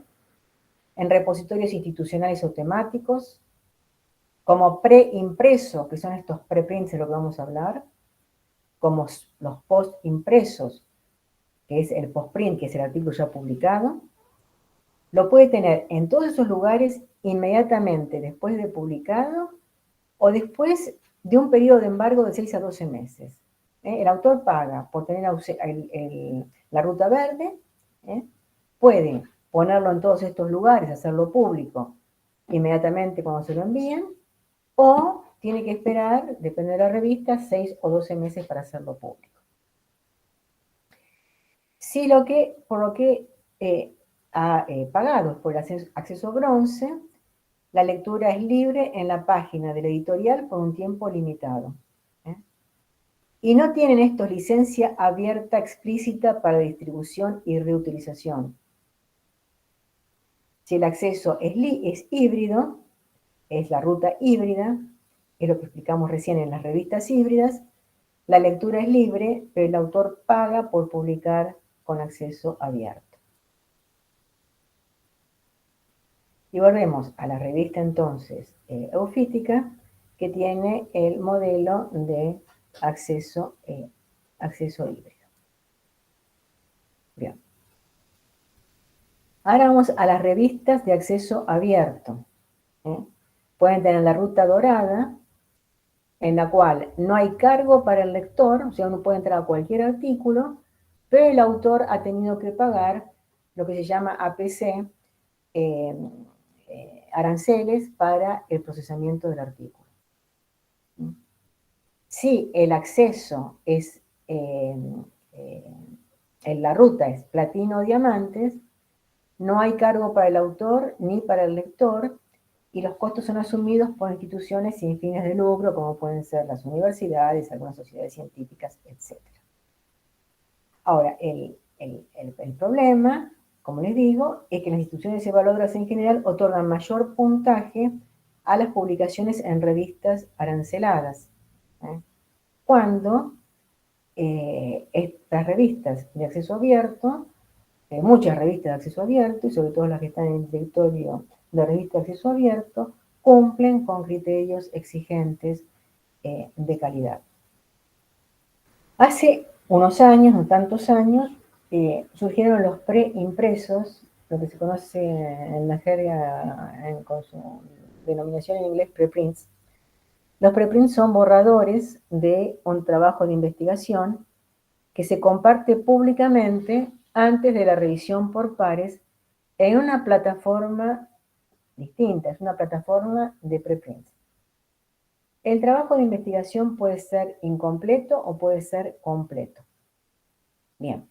en repositorios institucionales o temáticos, como preimpreso, que son estos preprints de lo que vamos a hablar, como los post impresos, que es el postprint, que es el artículo ya publicado, lo puede tener en todos esos lugares inmediatamente después de publicado o después de un periodo de embargo de 6 a 12 meses. El autor paga por tener la ruta verde, puede ponerlo en todos estos lugares, hacerlo público inmediatamente cuando se lo envíen, o tiene que esperar, depende de la revista, 6 o 12 meses para hacerlo público. Si por lo que ha pagado por el acceso bronce, la lectura es libre en la página del editorial por un tiempo limitado. Y no tienen estos licencia abierta explícita para distribución y reutilización. Si el acceso es híbrido, es la ruta híbrida, es lo que explicamos recién en las revistas híbridas, la lectura es libre, pero el autor paga por publicar con acceso abierto. Y volvemos a la revista entonces Eufítica, que tiene el modelo de acceso híbrido. Bien. Ahora vamos a las revistas de acceso abierto. Pueden tener la ruta dorada, en la cual no hay cargo para el lector, o sea, uno puede entrar a cualquier artículo, pero el autor ha tenido que pagar lo que se llama APC, aranceles para el procesamiento del artículo. Si el acceso es, en la ruta es platino o diamantes, no hay cargo para el autor ni para el lector, y los costos son asumidos por instituciones sin fines de lucro, como pueden ser las universidades, algunas sociedades científicas, etc. Ahora, el problema, como les digo, es que las instituciones evaluadoras en general otorgan mayor puntaje a las publicaciones en revistas aranceladas, cuando estas revistas de acceso abierto, muchas revistas de acceso abierto, y sobre todo las que están en el directorio de revistas de acceso abierto, cumplen con criterios exigentes de calidad. Hace unos años, no tantos años, surgieron los preimpresos, lo que se conoce en la jerga con su denominación en inglés preprints. Los preprints son borradores de un trabajo de investigación que se comparte públicamente antes de la revisión por pares en una plataforma distinta, es una plataforma de preprints. El trabajo de investigación puede ser incompleto o puede ser completo. Bien,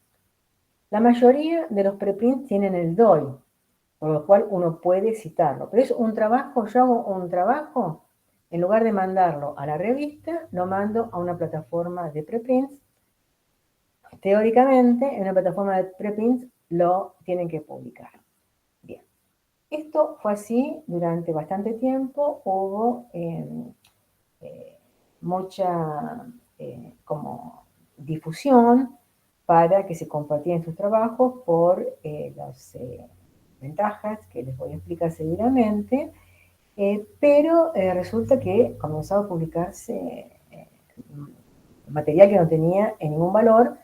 la mayoría de los preprints tienen el DOI, por lo cual uno puede citarlo, pero es un trabajo, yo hago un trabajo, en lugar de mandarlo a la revista, lo mando a una plataforma de preprints. Teóricamente, en una plataforma de preprints lo tienen que publicar. Bien. Esto fue así durante bastante tiempo. Hubo mucha como difusión para que se compartieran sus trabajos por las ventajas que les voy a explicar seguidamente, pero resulta que comenzó a publicarse material que no tenía ningún valor.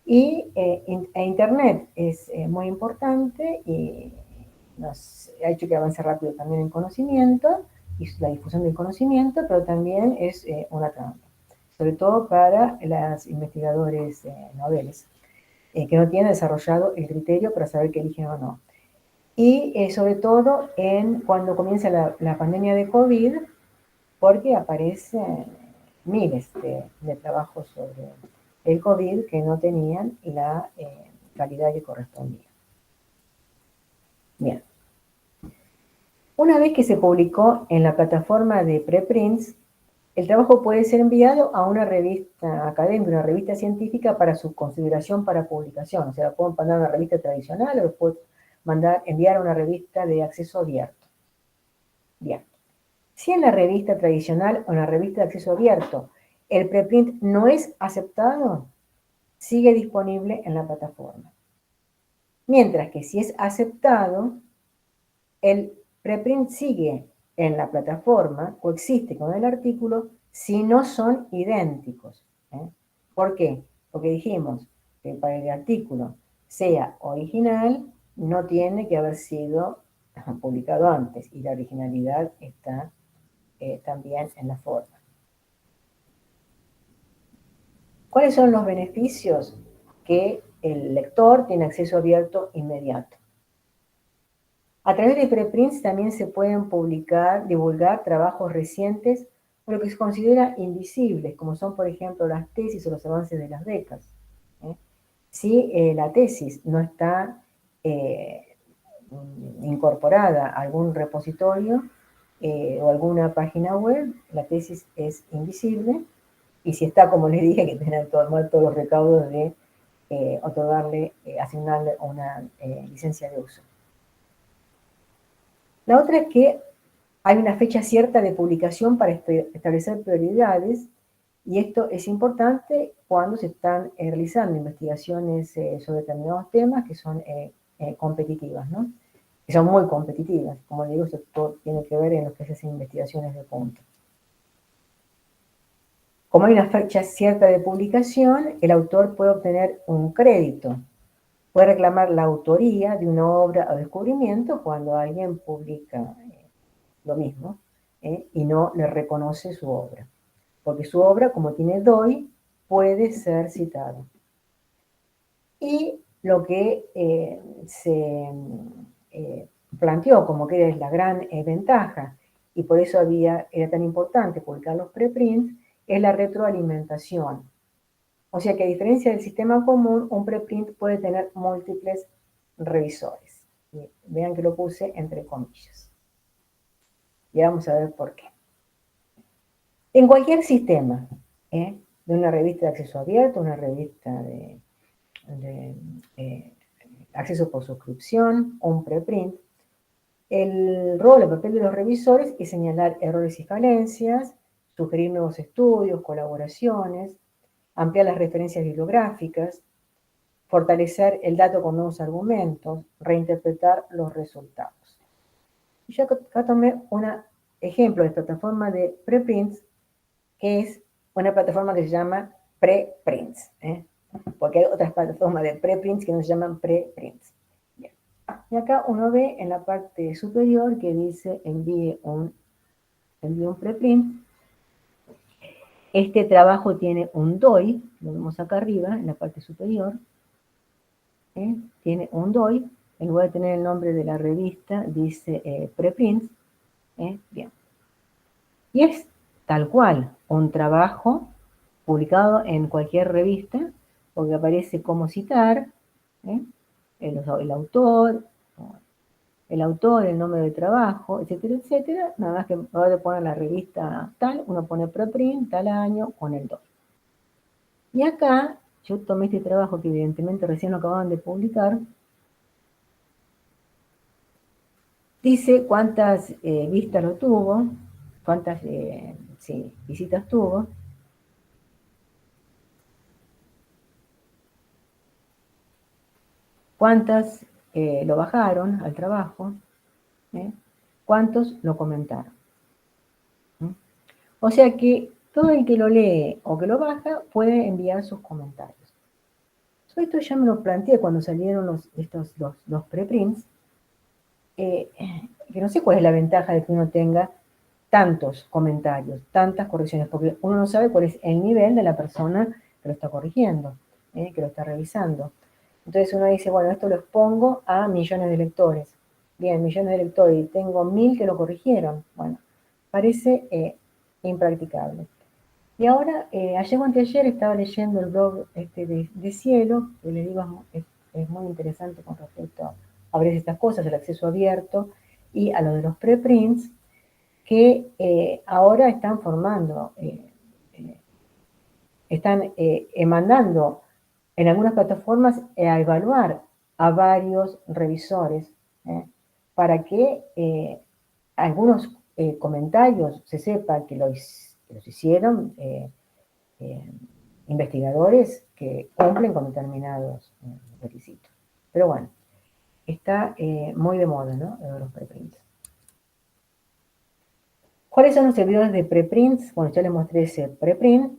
Y Internet es muy importante y nos ha hecho que avance rápido también el conocimiento y la difusión del conocimiento, pero también es una trampa, sobre todo para los investigadores noveles, que no tienen desarrollado el criterio para saber qué eligen o no. Y sobre todo cuando comienza la pandemia de COVID, porque aparecen miles de trabajos sobre el COVID que no tenían la calidad que correspondía. Bien. Una vez que se publicó en la plataforma de preprints, el trabajo puede ser enviado a una revista académica, una revista científica para su consideración para publicación. O sea, lo puedo mandar a una revista tradicional o lo puedo enviar a una revista de acceso abierto. Bien. Si en la revista tradicional o en la revista de acceso abierto el preprint no es aceptado, sigue disponible en la plataforma. Mientras que si es aceptado, el preprint sigue en la plataforma, coexiste con el artículo, si no son idénticos. ¿Por qué? Porque dijimos que para el artículo sea original, no tiene que haber sido publicado antes, y la originalidad está también en la forma. ¿Cuáles son los beneficios? Que el lector tiene acceso abierto inmediato. A través de preprints también se pueden divulgar trabajos recientes o lo que se considera invisibles, como son, por ejemplo, las tesis o los avances de las becas. Si la tesis no está incorporada a algún repositorio o alguna página web, la tesis es invisible. Y si está, como les dije, que tener todos los recaudos de asignarle una licencia de uso. La otra es que hay una fecha cierta de publicación para establecer prioridades, y esto es importante cuando se están realizando investigaciones sobre determinados temas que son competitivas, ¿no? Que son muy competitivas. Como les digo, esto todo tiene que ver en lo que se hacen investigaciones de punto. Como hay una fecha cierta de publicación, el autor puede obtener un crédito Puede reclamar la autoría de una obra o descubrimiento cuando alguien publica lo mismo y no le reconoce su obra. Porque su obra, como tiene DOI, puede ser citado. Y lo que se planteó como que era la gran ventaja, y por eso era tan importante publicar los preprints, es la retroalimentación. O sea que a diferencia del sistema común, un preprint puede tener múltiples revisores. Y vean que lo puse entre comillas. Y vamos a ver por qué. En cualquier sistema, de una revista de acceso abierto, una revista de acceso por suscripción o un preprint, el rol, el papel de los revisores es señalar errores y falencias, sugerir nuevos estudios, colaboraciones, ampliar las referencias bibliográficas, fortalecer el dato con nuevos argumentos, reinterpretar los resultados. Yo acá tomé un ejemplo de plataforma de preprints, que es una plataforma que se llama preprints, porque hay otras plataformas de preprints que no se llaman preprints. Bien. Y acá uno ve en la parte superior que dice envíe un preprint. Este trabajo tiene un DOI, lo vemos acá arriba en la parte superior, tiene un DOI, en lugar de tener el nombre de la revista, dice preprints. Bien. Y es tal cual un trabajo publicado en cualquier revista, porque aparece cómo citar, el autor, el nombre del trabajo, etcétera, etcétera. Nada más que en lugar de poner la revista tal, uno pone preprint, tal año, con el DOI. Y acá yo tomé este trabajo que evidentemente recién lo acababan de publicar. Dice cuántas vistas lo tuvo, cuántas visitas tuvo. Cuántas lo bajaron al trabajo, cuántos lo comentaron. O sea que todo el que lo lee o que lo baja puede enviar sus comentarios. Esto ya me lo planteé cuando salieron los preprints, que no sé cuál es la ventaja de que uno tenga tantos comentarios, tantas correcciones, porque uno no sabe cuál es el nivel de la persona que lo está corrigiendo, que lo está revisando. Entonces uno dice, bueno, esto lo expongo a millones de lectores. Bien, millones de lectores, y tengo 1000 que lo corrigieron. Bueno, parece impracticable. Y ahora, ayer o anteayer estaba leyendo el blog de Cielo, que le digo es muy interesante con respecto a ver estas cosas, el acceso abierto y a lo de los preprints, que ahora están formando, están mandando en algunas plataformas a evaluar a varios revisores para que algunos comentarios se sepa que los hicieron investigadores que cumplen con determinados requisitos. Pero bueno, está muy de moda, ¿no? Los preprints. ¿Cuáles son los servidores de preprints? Bueno, ya les mostré ese preprint,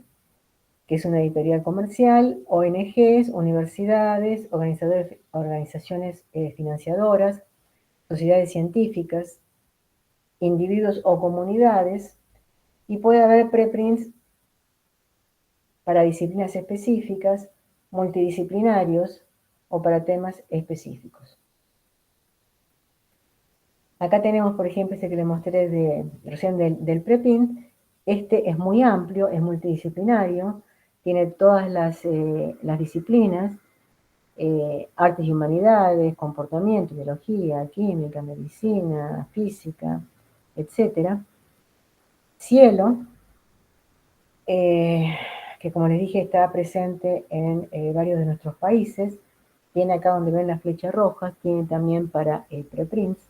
que es una editorial comercial, ONGs, universidades, organizaciones financiadoras, sociedades científicas, individuos o comunidades, y puede haber preprints para disciplinas específicas, multidisciplinarios o para temas específicos. Acá tenemos, por ejemplo, este que les mostré recién del preprint. Este es muy amplio, es multidisciplinario, tiene todas las disciplinas, artes y humanidades, comportamiento, biología, química, medicina, física, etc. Cielo, que como les dije está presente en varios de nuestros países, tiene acá donde ven las flechas rojas, tiene también para preprints,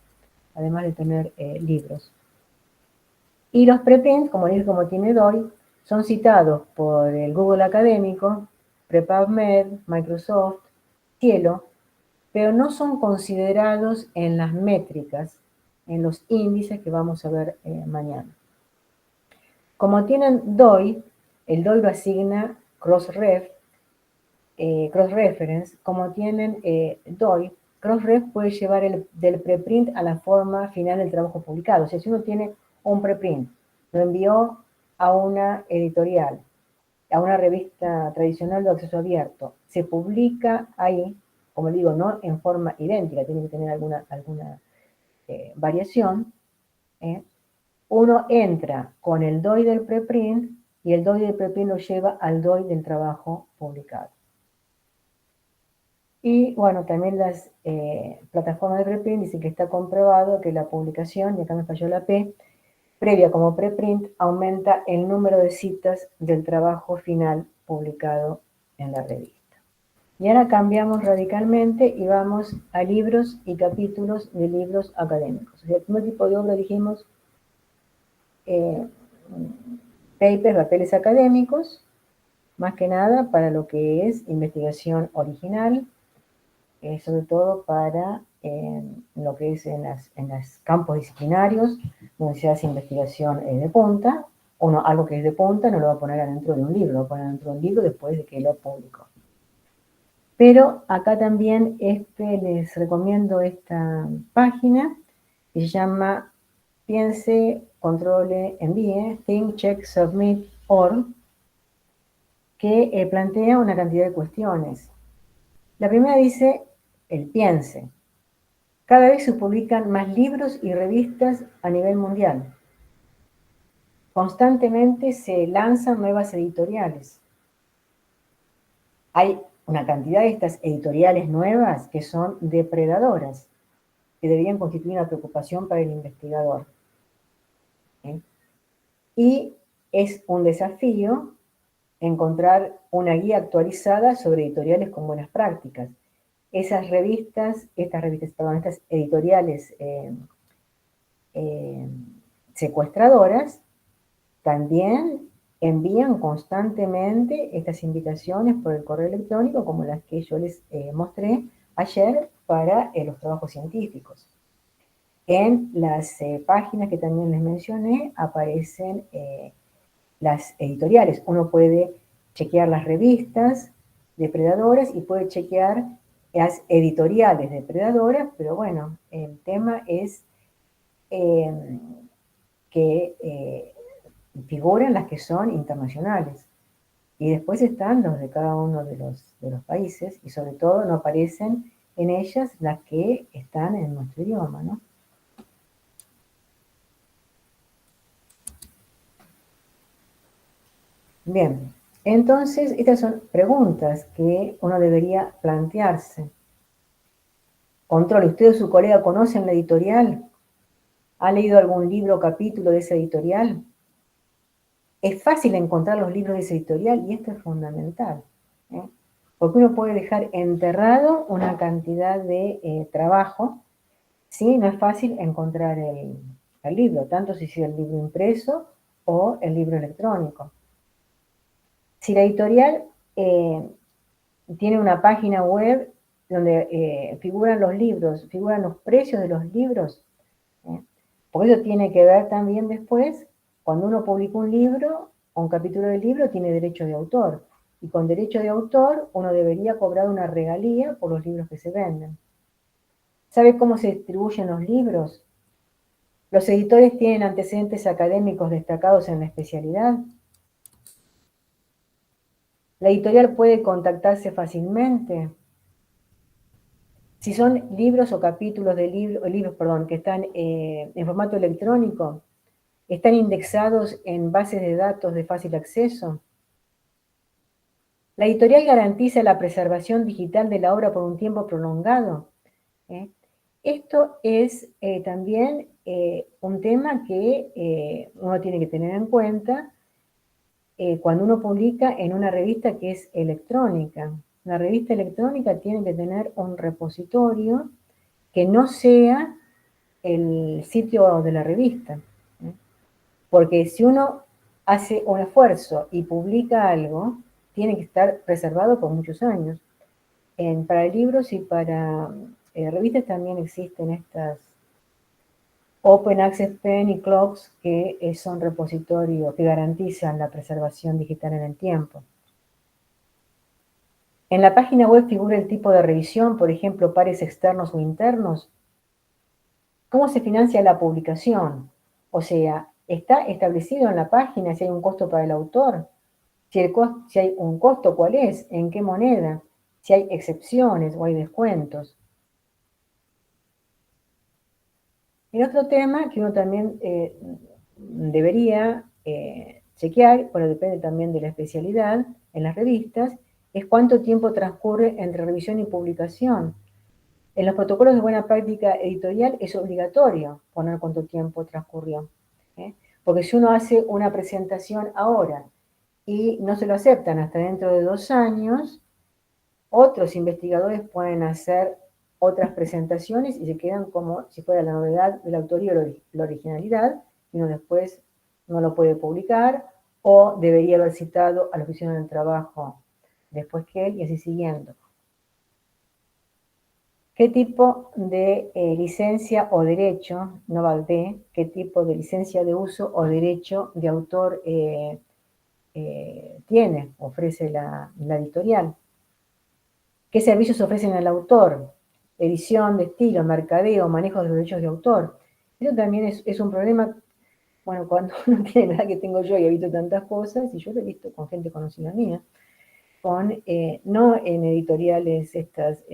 además de tener libros. Y los preprints, como les dije, como tiene DOI, son citados por el Google Académico, PrepubMed, Microsoft, Cielo, pero no son considerados en las métricas, en los índices que vamos a ver mañana. Como tienen DOI, el DOI lo asigna Crossref, cross-reference, como tienen DOI, cross-ref puede llevar del preprint a la forma final del trabajo publicado. O sea, si uno tiene un preprint, lo envió a una editorial, a una revista tradicional de acceso abierto, se publica ahí, como digo, no en forma idéntica, tiene que tener alguna variación, uno entra con el DOI del preprint y el DOI del preprint lo lleva al DOI del trabajo publicado. Y bueno, también las plataformas de preprint dicen que está comprobado que la publicación, y acá me falló la P, previa como preprint, aumenta el número de citas del trabajo final publicado en la revista. Y ahora cambiamos radicalmente y vamos a libros y capítulos de libros académicos. O sea, el primer tipo de obra dijimos papers, papeles académicos, más que nada para lo que es investigación original, sobre todo para lo que es en los campos disciplinarios, donde se hace investigación de punta. Uno, algo que es de punta no lo va a poner adentro de un libro, lo va a poner adentro de un libro después de que lo publicó. Pero acá también les recomiendo esta página que se llama Piense, Controle, Envíe, Think, Check, Submit, OR, que plantea una cantidad de cuestiones. La primera dice el piense. Cada vez se publican más libros y revistas a nivel mundial. Constantemente se lanzan nuevas editoriales. Hay una cantidad de estas editoriales nuevas que son depredadoras, que deberían constituir una preocupación para el investigador. Y es un desafío encontrar una guía actualizada sobre editoriales con buenas prácticas. Estas editoriales secuestradoras también envían constantemente estas invitaciones por el correo electrónico, como las que yo les mostré ayer para los trabajos científicos. En las páginas que también les mencioné aparecen las editoriales. Uno puede chequear las revistas depredadoras y puede chequear las editoriales depredadoras, pero bueno, el tema es que figuran las que son internacionales. Y después están los de cada uno de los países y sobre todo no aparecen en ellas las que están en nuestro idioma, ¿no? Bien, entonces estas son preguntas que uno debería plantearse. Control, ¿usted o su colega conocen la editorial? ¿Ha leído algún libro o capítulo de esa editorial? Es fácil encontrar los libros de esa editorial y esto es fundamental, porque uno puede dejar enterrado una cantidad de trabajo, ¿sí? No es fácil encontrar el libro, tanto si es el libro impreso o el libro electrónico. Si la editorial tiene una página web donde figuran los libros, figuran los precios de los libros, porque eso tiene que ver también después, cuando uno publica un libro o un capítulo del libro, tiene derecho de autor. Y con derecho de autor, uno debería cobrar una regalía por los libros que se venden. ¿Sabe cómo se distribuyen los libros? ¿Los editores tienen antecedentes académicos destacados en la especialidad? ¿La editorial puede contactarse fácilmente? Si son libros o capítulos de libros que están en formato electrónico, ¿están indexados en bases de datos de fácil acceso? ¿La editorial garantiza la preservación digital de la obra por un tiempo prolongado? Esto es también un tema que uno tiene que tener en cuenta cuando uno publica en una revista que es electrónica. La revista electrónica tiene que tener un repositorio que no sea el sitio de la revista. Porque si uno hace un esfuerzo y publica algo, tiene que estar preservado por muchos años. Para libros y para revistas también existen estas Open Access Pen y Clocks que son repositorios que garantizan la preservación digital en el tiempo. En la página web figura el tipo de revisión, por ejemplo, pares externos o internos. ¿Cómo se financia la publicación? O sea, ¿está establecido en la página si hay un costo para el autor? Si hay un costo, ¿cuál es? ¿En qué moneda? Si hay excepciones o hay descuentos. El otro tema que uno también debería chequear, pero depende también de la especialidad en las revistas, es cuánto tiempo transcurre entre revisión y publicación. En los protocolos de buena práctica editorial es obligatorio poner cuánto tiempo transcurrió. ¿eh? Porque si uno hace una presentación ahora y no se lo aceptan hasta dentro de 2 años, otros investigadores pueden hacer otras presentaciones y se quedan como si fuera la novedad de la autoría o la originalidad, y uno después no lo puede publicar, o debería haber citado a los que hicieron el trabajo después que él, y así siguiendo. ¿Qué tipo de licencia o derecho, no va de, qué tipo de licencia de uso o derecho de autor ofrece la editorial? ¿Qué servicios ofrecen al autor? Edición de estilo, mercadeo, manejo de los derechos de autor. Eso también es un problema, bueno, cuando uno tiene la edad que tengo yo y he visto tantas cosas, y yo lo he visto con gente conocida mía, no en editoriales estas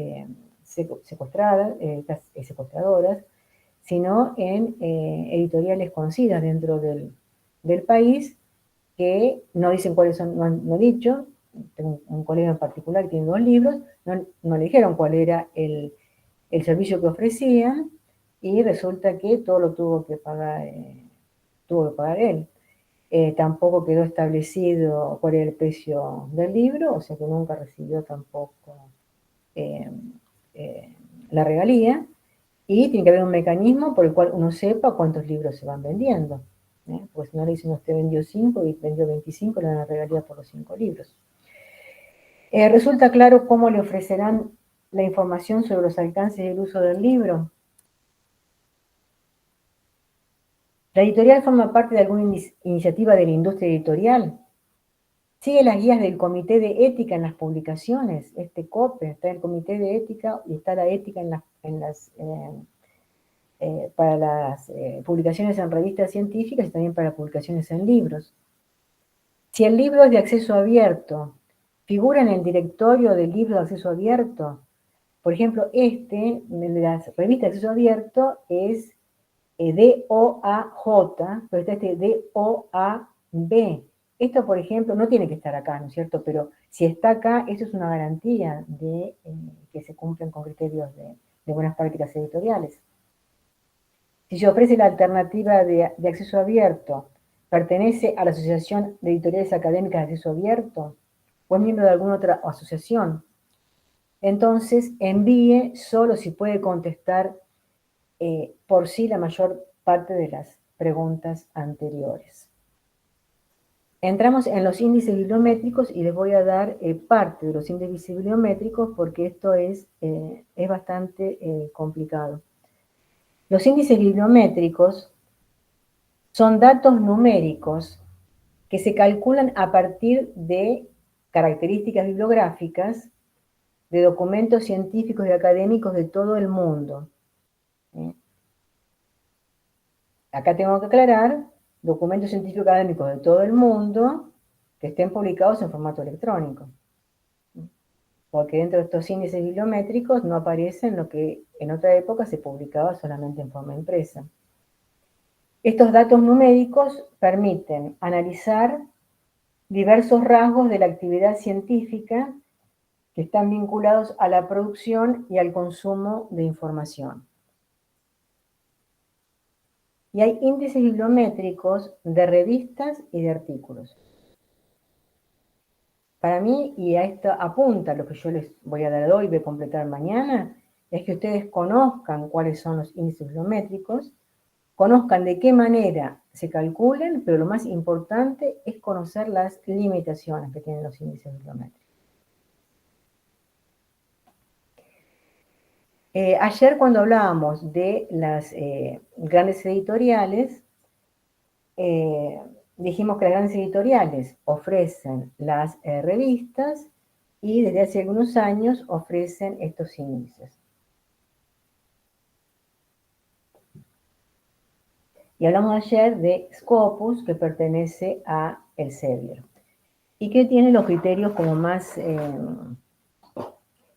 secuestradas, estas secuestradoras, sino en editoriales conocidas dentro del país que no dicen cuáles son, no han dicho. Tengo un colega en particular que tiene 2 libros, no le dijeron cuál era el servicio que ofrecían y resulta que todo lo tuvo que pagar él. Tampoco quedó establecido cuál era el precio del libro, o sea que nunca recibió tampoco eh, eh, la regalía, y tiene que haber un mecanismo por el cual uno sepa cuántos libros se van vendiendo. Pues si no le dicen usted vendió 5 y vendió 25, le dan la regalía por los 5 libros. Resulta claro cómo le ofrecerán la información sobre los alcances y el uso del libro. ¿La editorial forma parte de alguna iniciativa de la industria editorial? ¿Sigue las guías del Comité de Ética en las publicaciones? Este COPE, está el Comité de Ética y está la ética para las publicaciones en revistas científicas y también para publicaciones en libros. Si el libro es de acceso abierto, ¿figura en el directorio del libro de acceso abierto? Por ejemplo, el de las revistas de acceso abierto, es DOAJ, pero está este DOAB. Esto, por ejemplo, no tiene que estar acá, ¿no es cierto? Pero si está acá, eso es una garantía de que se cumplen con criterios de buenas prácticas editoriales. Si se ofrece la alternativa de acceso abierto, ¿pertenece a la Asociación de Editoriales Académicas de Acceso Abierto o es miembro de alguna otra asociación? Entonces, envíe solo si puede contestar por sí la mayor parte de las preguntas anteriores. Entramos en los índices bibliométricos y les voy a dar parte de los índices bibliométricos porque esto es bastante complicado. Los índices bibliométricos son datos numéricos que se calculan a partir de características bibliográficas de documentos científicos y académicos de todo el mundo. Acá tengo que aclarar documentos científicos académicos de todo el mundo que estén publicados en formato electrónico. Porque dentro de estos índices bibliométricos no aparecen lo que en otra época se publicaba solamente en forma impresa. Estos datos numéricos permiten analizar diversos rasgos de la actividad científica que están vinculados a la producción y al consumo de información. Y hay índices bibliométricos de revistas y de artículos. Para mí, y a esto apunta lo que yo les voy a dar hoy y voy a completar mañana, es que ustedes conozcan cuáles son los índices bibliométricos, conozcan de qué manera se calculan, pero lo más importante es conocer las limitaciones que tienen los índices bibliométricos. Ayer cuando hablábamos de las grandes editoriales, dijimos que las grandes editoriales ofrecen las revistas y desde hace algunos años ofrecen estos índices. Y hablamos ayer de Scopus, que pertenece a Elsevier, y que tiene los criterios como más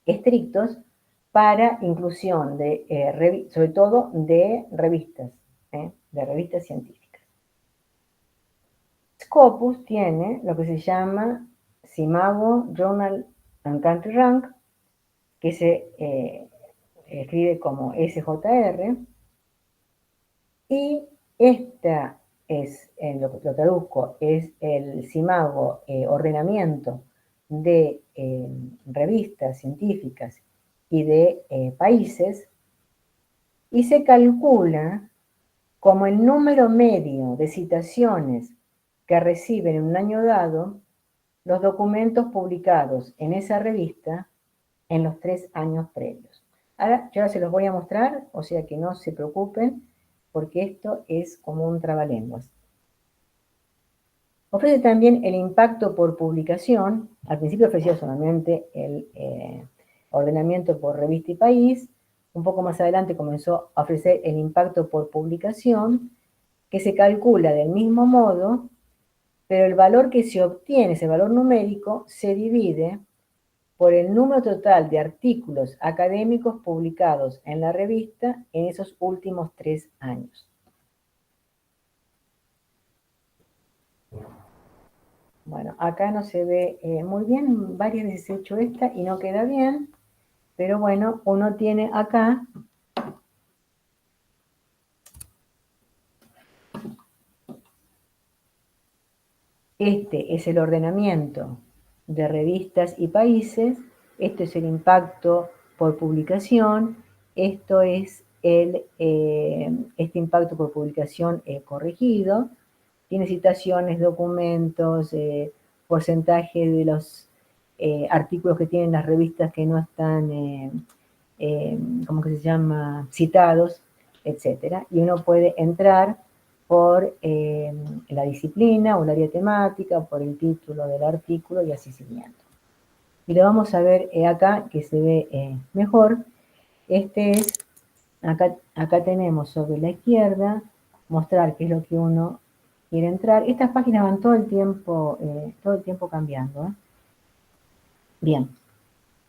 estrictos para inclusión de, sobre todo de revistas científicas. Scopus tiene lo que se llama Simago Journal and Country Rank, que se escribe como SJR, y esta es, en lo que lo traduzco, es el Simago ordenamiento de revistas científicas y de países, y se calcula como el número medio de citaciones que reciben en un año dado los documentos publicados en esa revista en los 3 años previos. Yo ahora se los voy a mostrar, o sea que no se preocupen, porque esto es como un trabalenguas. Ofrece también el impacto por publicación. Al principio ofrecía solamente el ordenamiento por revista y país. Un poco más adelante comenzó a ofrecer el impacto por publicación, que se calcula del mismo modo, pero el valor que se obtiene, ese valor numérico, se divide por el número total de artículos académicos publicados en la revista en esos últimos 3 años. Bueno, acá no se ve muy bien, varias veces he hecho esta y no queda bien, pero bueno, uno tiene acá este es el ordenamiento de revistas y países, esto es el impacto por publicación, esto es este impacto por publicación corregido, tiene citaciones, documentos, porcentaje de los artículos que tienen las revistas que no están, ¿cómo que se llama?, citados, etc. Y uno puede entrar por la disciplina o el área temática, por el título del artículo y así siguiendo. Y lo vamos a ver acá, que se ve mejor. Este es, acá tenemos sobre la izquierda, mostrar qué es lo que uno quiere entrar. Estas páginas van todo el tiempo cambiando. Bien,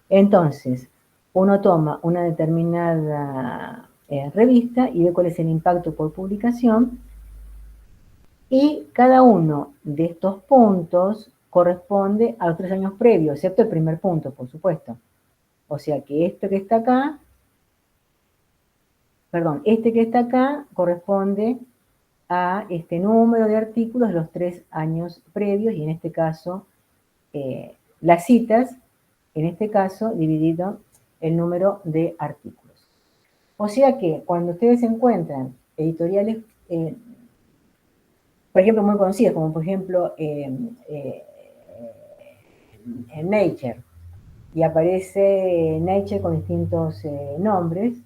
entonces, uno toma una determinada revista y ve cuál es el impacto por publicación, y cada uno de estos puntos corresponde a los 3 años previos, excepto el primer punto, por supuesto. O sea que este que está acá, este que está acá corresponde a este número de artículos de los 3 años previos, y en este caso, las citas, en este caso, dividido el número de artículos. O sea que cuando ustedes encuentran editoriales, por ejemplo, muy conocidas, como por ejemplo en Nature, y aparece Nature con distintos nombres,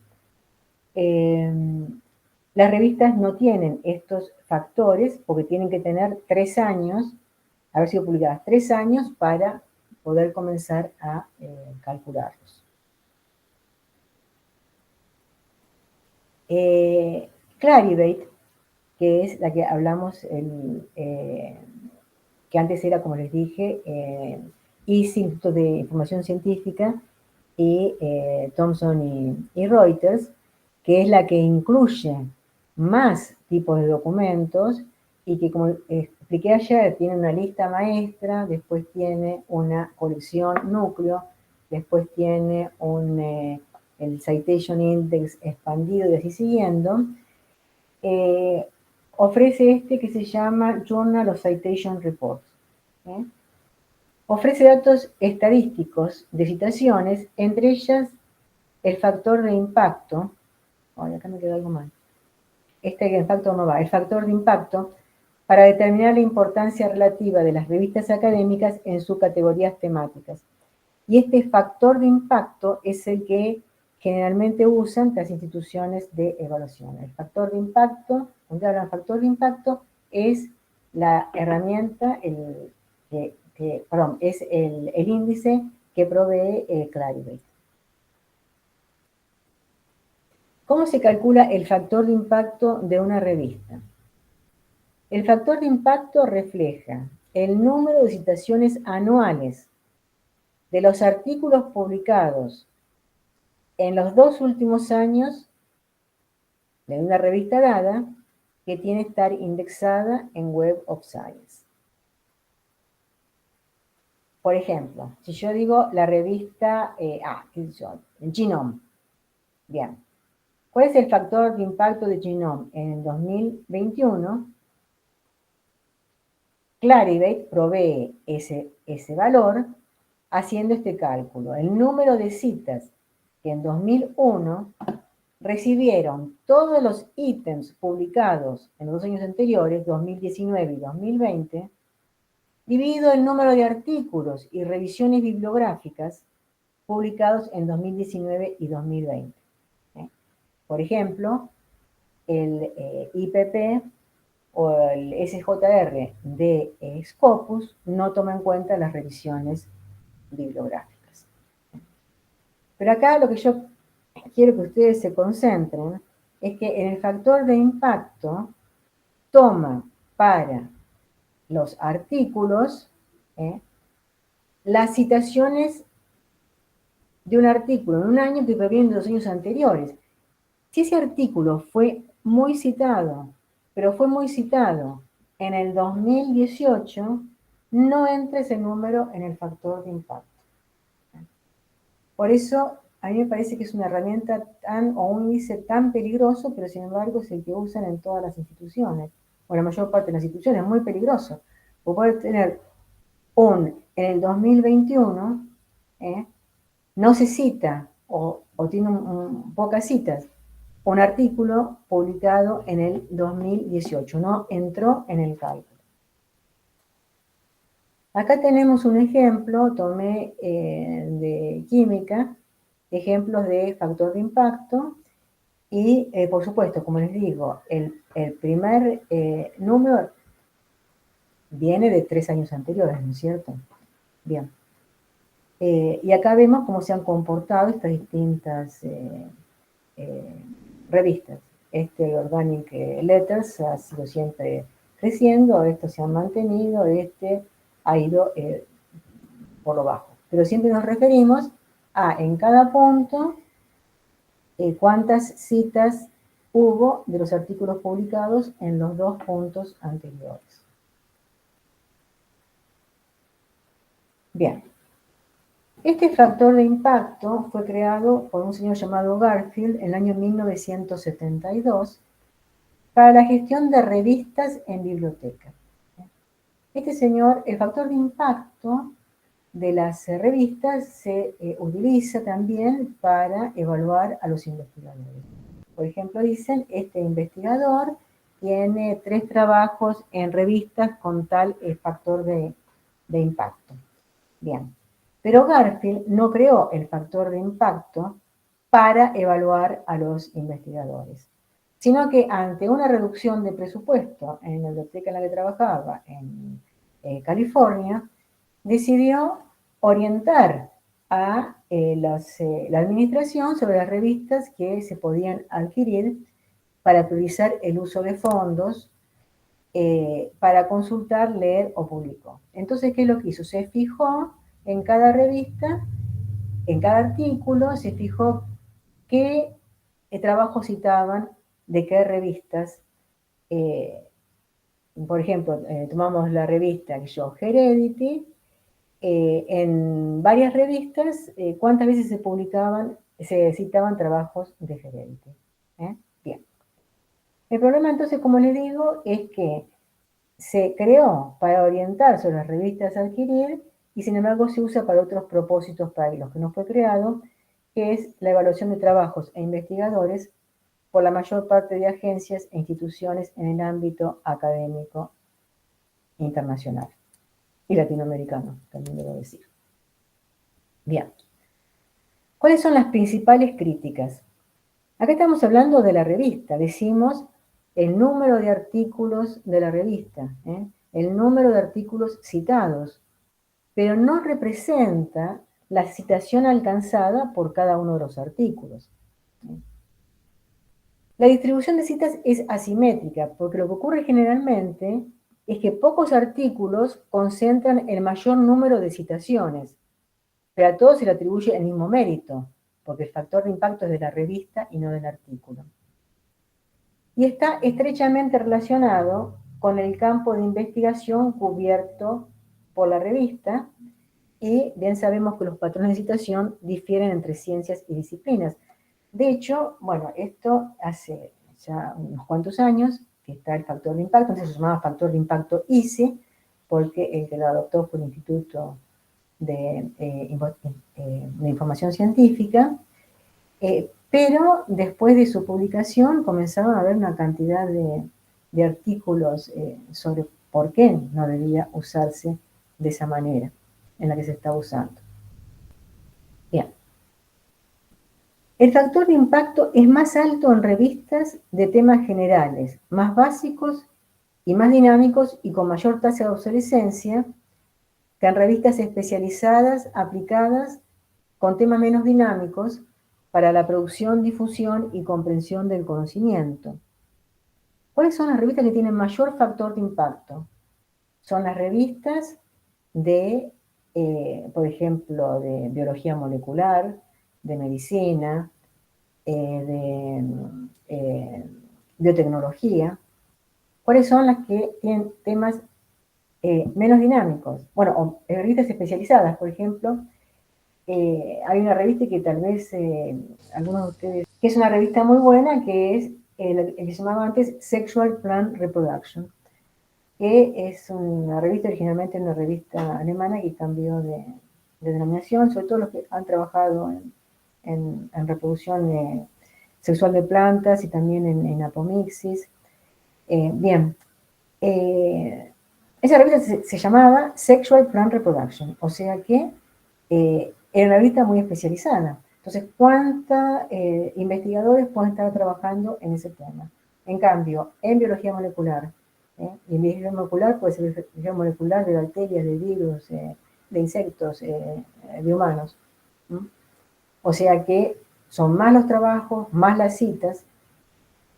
las revistas no tienen estos factores porque tienen que tener 3 años, haber sido publicadas 3 años para poder comenzar a calcularlos. Clarivate, que es la que hablamos, que antes era, como les dije, Instituto de Información Científica, y Thomson y Reuters, que es la que incluye más tipos de documentos y que, como expliqué ayer, tiene una lista maestra, después tiene una colección núcleo, después tiene el Citation Index expandido y así siguiendo. Ofrece este que se llama Journal of Citation Reports. Ofrece datos estadísticos de citaciones, entre ellas el factor de impacto. Acá me quedó algo mal. El factor no va. El factor de impacto para determinar la importancia relativa de las revistas académicas en sus categorías temáticas. Y este factor de impacto es el que generalmente usan las instituciones de evaluación. El factor de impacto, cuando hablan de factor de impacto, es la herramienta, es el índice que provee Clarivate. ¿Cómo se calcula el factor de impacto de una revista? El factor de impacto refleja el número de citaciones anuales de los artículos publicados en los 2 últimos años de una revista dada que tiene que estar indexada en Web of Science. Por ejemplo, si yo digo la revista Genome, bien, ¿cuál es el factor de impacto de Genome en el 2021? Clarivate provee ese valor haciendo este cálculo. El número de citas que en 2001 recibieron todos los ítems publicados en los 2 años anteriores, 2019 y 2020, dividido el número de artículos y revisiones bibliográficas publicados en 2019 y 2020. Por ejemplo, el IPP o el SJR de Scopus no toma en cuenta las revisiones bibliográficas. Pero acá lo que yo quiero que ustedes se concentren es que en el factor de impacto toma para los artículos las citaciones de un artículo en un año que provienen de los años anteriores. Si ese artículo fue muy citado, pero fue muy citado en el 2018, no entra ese número en el factor de impacto. Por eso, a mí me parece que es una herramienta o un índice tan peligroso, pero sin embargo es el que usan en todas las instituciones, o la mayor parte de las instituciones, es muy peligroso. O puede tener en el 2021, no se cita o tiene pocas citas, un artículo publicado en el 2018, no entró en el cálculo. Acá tenemos un ejemplo, tomé de química, ejemplos de factor de impacto y, por supuesto, como les digo, el primer número viene de 3 años anteriores, ¿no es cierto? Bien. Y acá vemos cómo se han comportado estas distintas revistas. Organic Letters ha sido siempre creciendo, estos se han mantenido, ha ido por lo bajo. Pero siempre nos referimos a, en cada punto, cuántas citas hubo de los artículos publicados en los 2 puntos anteriores. Bien. Este factor de impacto fue creado por un señor llamado Garfield en el año 1972 para la gestión de revistas en bibliotecas. Este señor, el factor de impacto de las revistas se utiliza también para evaluar a los investigadores. Por ejemplo, dicen, este investigador tiene 3 trabajos en revistas con tal factor de impacto. Bien. Pero Garfield no creó el factor de impacto para evaluar a los investigadores, sino que ante una reducción de presupuesto en la biblioteca en la que trabajaba en California, decidió orientar a la administración sobre las revistas que se podían adquirir para priorizar el uso de fondos para consultar, leer o publicar. Entonces, ¿qué es lo que hizo? Se fijó en cada revista, en cada artículo, se fijó qué trabajos citaban de qué revistas. Por ejemplo, tomamos la revista Heredity, en varias revistas, ¿cuántas veces se citaban trabajos de Heredity? Bien. El problema entonces, como les digo, es que se creó para orientar sobre las revistas a adquirir y sin embargo se usa para otros propósitos para los que no fue creado, que es la evaluación de trabajos e investigadores por la mayor parte de agencias e instituciones en el ámbito académico internacional y latinoamericano, también debo decir. Bien. ¿Cuáles son las principales críticas? Acá estamos hablando de la revista, decimos el número de artículos de la revista, el número de artículos citados, pero no representa la citación alcanzada por cada uno de los artículos. La distribución de citas es asimétrica, porque lo que ocurre generalmente es que pocos artículos concentran el mayor número de citaciones, pero a todos se le atribuye el mismo mérito, porque el factor de impacto es de la revista y no del artículo. Y está estrechamente relacionado con el campo de investigación cubierto por la revista, y bien sabemos que los patrones de citación difieren entre ciencias y disciplinas. De hecho, bueno, esto hace ya unos cuantos años que está el factor de impacto, entonces se llamaba factor de impacto ICE, porque el que lo adoptó fue el Instituto de Información Científica, pero después de su publicación comenzaron a haber una cantidad de artículos sobre por qué no debía usarse de esa manera en la que se está usando. Bien. El factor de impacto es más alto en revistas de temas generales, más básicos y más dinámicos y con mayor tasa de obsolescencia que en revistas especializadas aplicadas con temas menos dinámicos para la producción, difusión y comprensión del conocimiento. ¿Cuáles son las revistas que tienen mayor factor de impacto? Son las revistas de, por ejemplo, de biología molecular, de medicina, de biotecnología. ¿Cuáles son las que tienen temas menos dinámicos? Bueno, revistas especializadas, por ejemplo, hay una revista que tal vez algunos de ustedes, que es una revista muy buena, que es el que se llamaba antes Sexual Plant Reproduction, que es una revista, originalmente una revista alemana que cambió de denominación, sobre todo los que han trabajado en reproducción sexual de plantas y también en apomixis. Bien, esa revista se llamaba Sexual Plant Reproduction, o sea que era una revista muy especializada. Entonces, ¿cuántos investigadores pueden estar trabajando en ese tema? En cambio, en biología molecular, y en biología molecular puede ser biología molecular de bacterias, de virus, de insectos, de humanos. O sea que son más los trabajos, más las citas,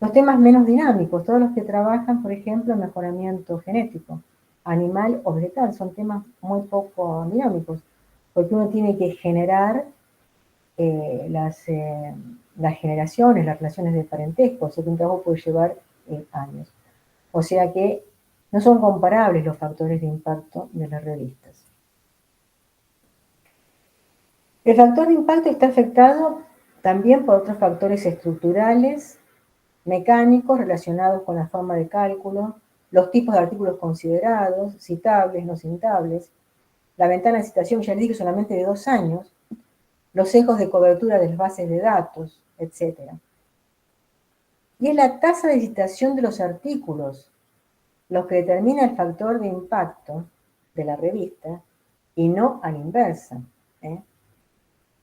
los temas menos dinámicos, todos los que trabajan, por ejemplo, en mejoramiento genético, animal o vegetal, son temas muy poco dinámicos, porque uno tiene que generar las generaciones, las relaciones de parentesco, o sea que un trabajo puede llevar años. O sea que no son comparables los factores de impacto de las revistas. El factor de impacto está afectado también por otros factores estructurales, mecánicos relacionados con la forma de cálculo, los tipos de artículos considerados, citables, no citables, la ventana de citación, ya les dije, solamente de 2 años, los sesgos de cobertura de las bases de datos, etc. Y es la tasa de citación de los artículos los que determina el factor de impacto de la revista y no a la inversa.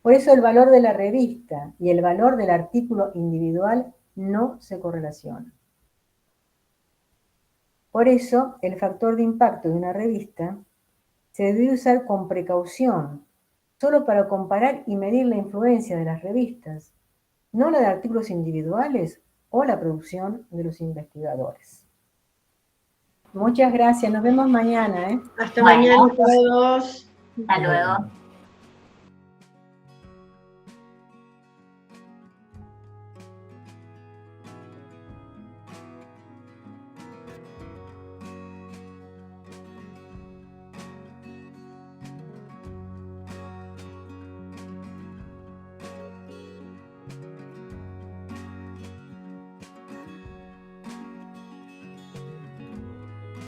Por eso el valor de la revista y el valor del artículo individual no se correlacionan. Por eso el factor de impacto de una revista se debe usar con precaución, solo para comparar y medir la influencia de las revistas, no la de artículos individuales o la producción de los investigadores. Muchas gracias, nos vemos mañana. Hasta mañana a todos. Hasta luego.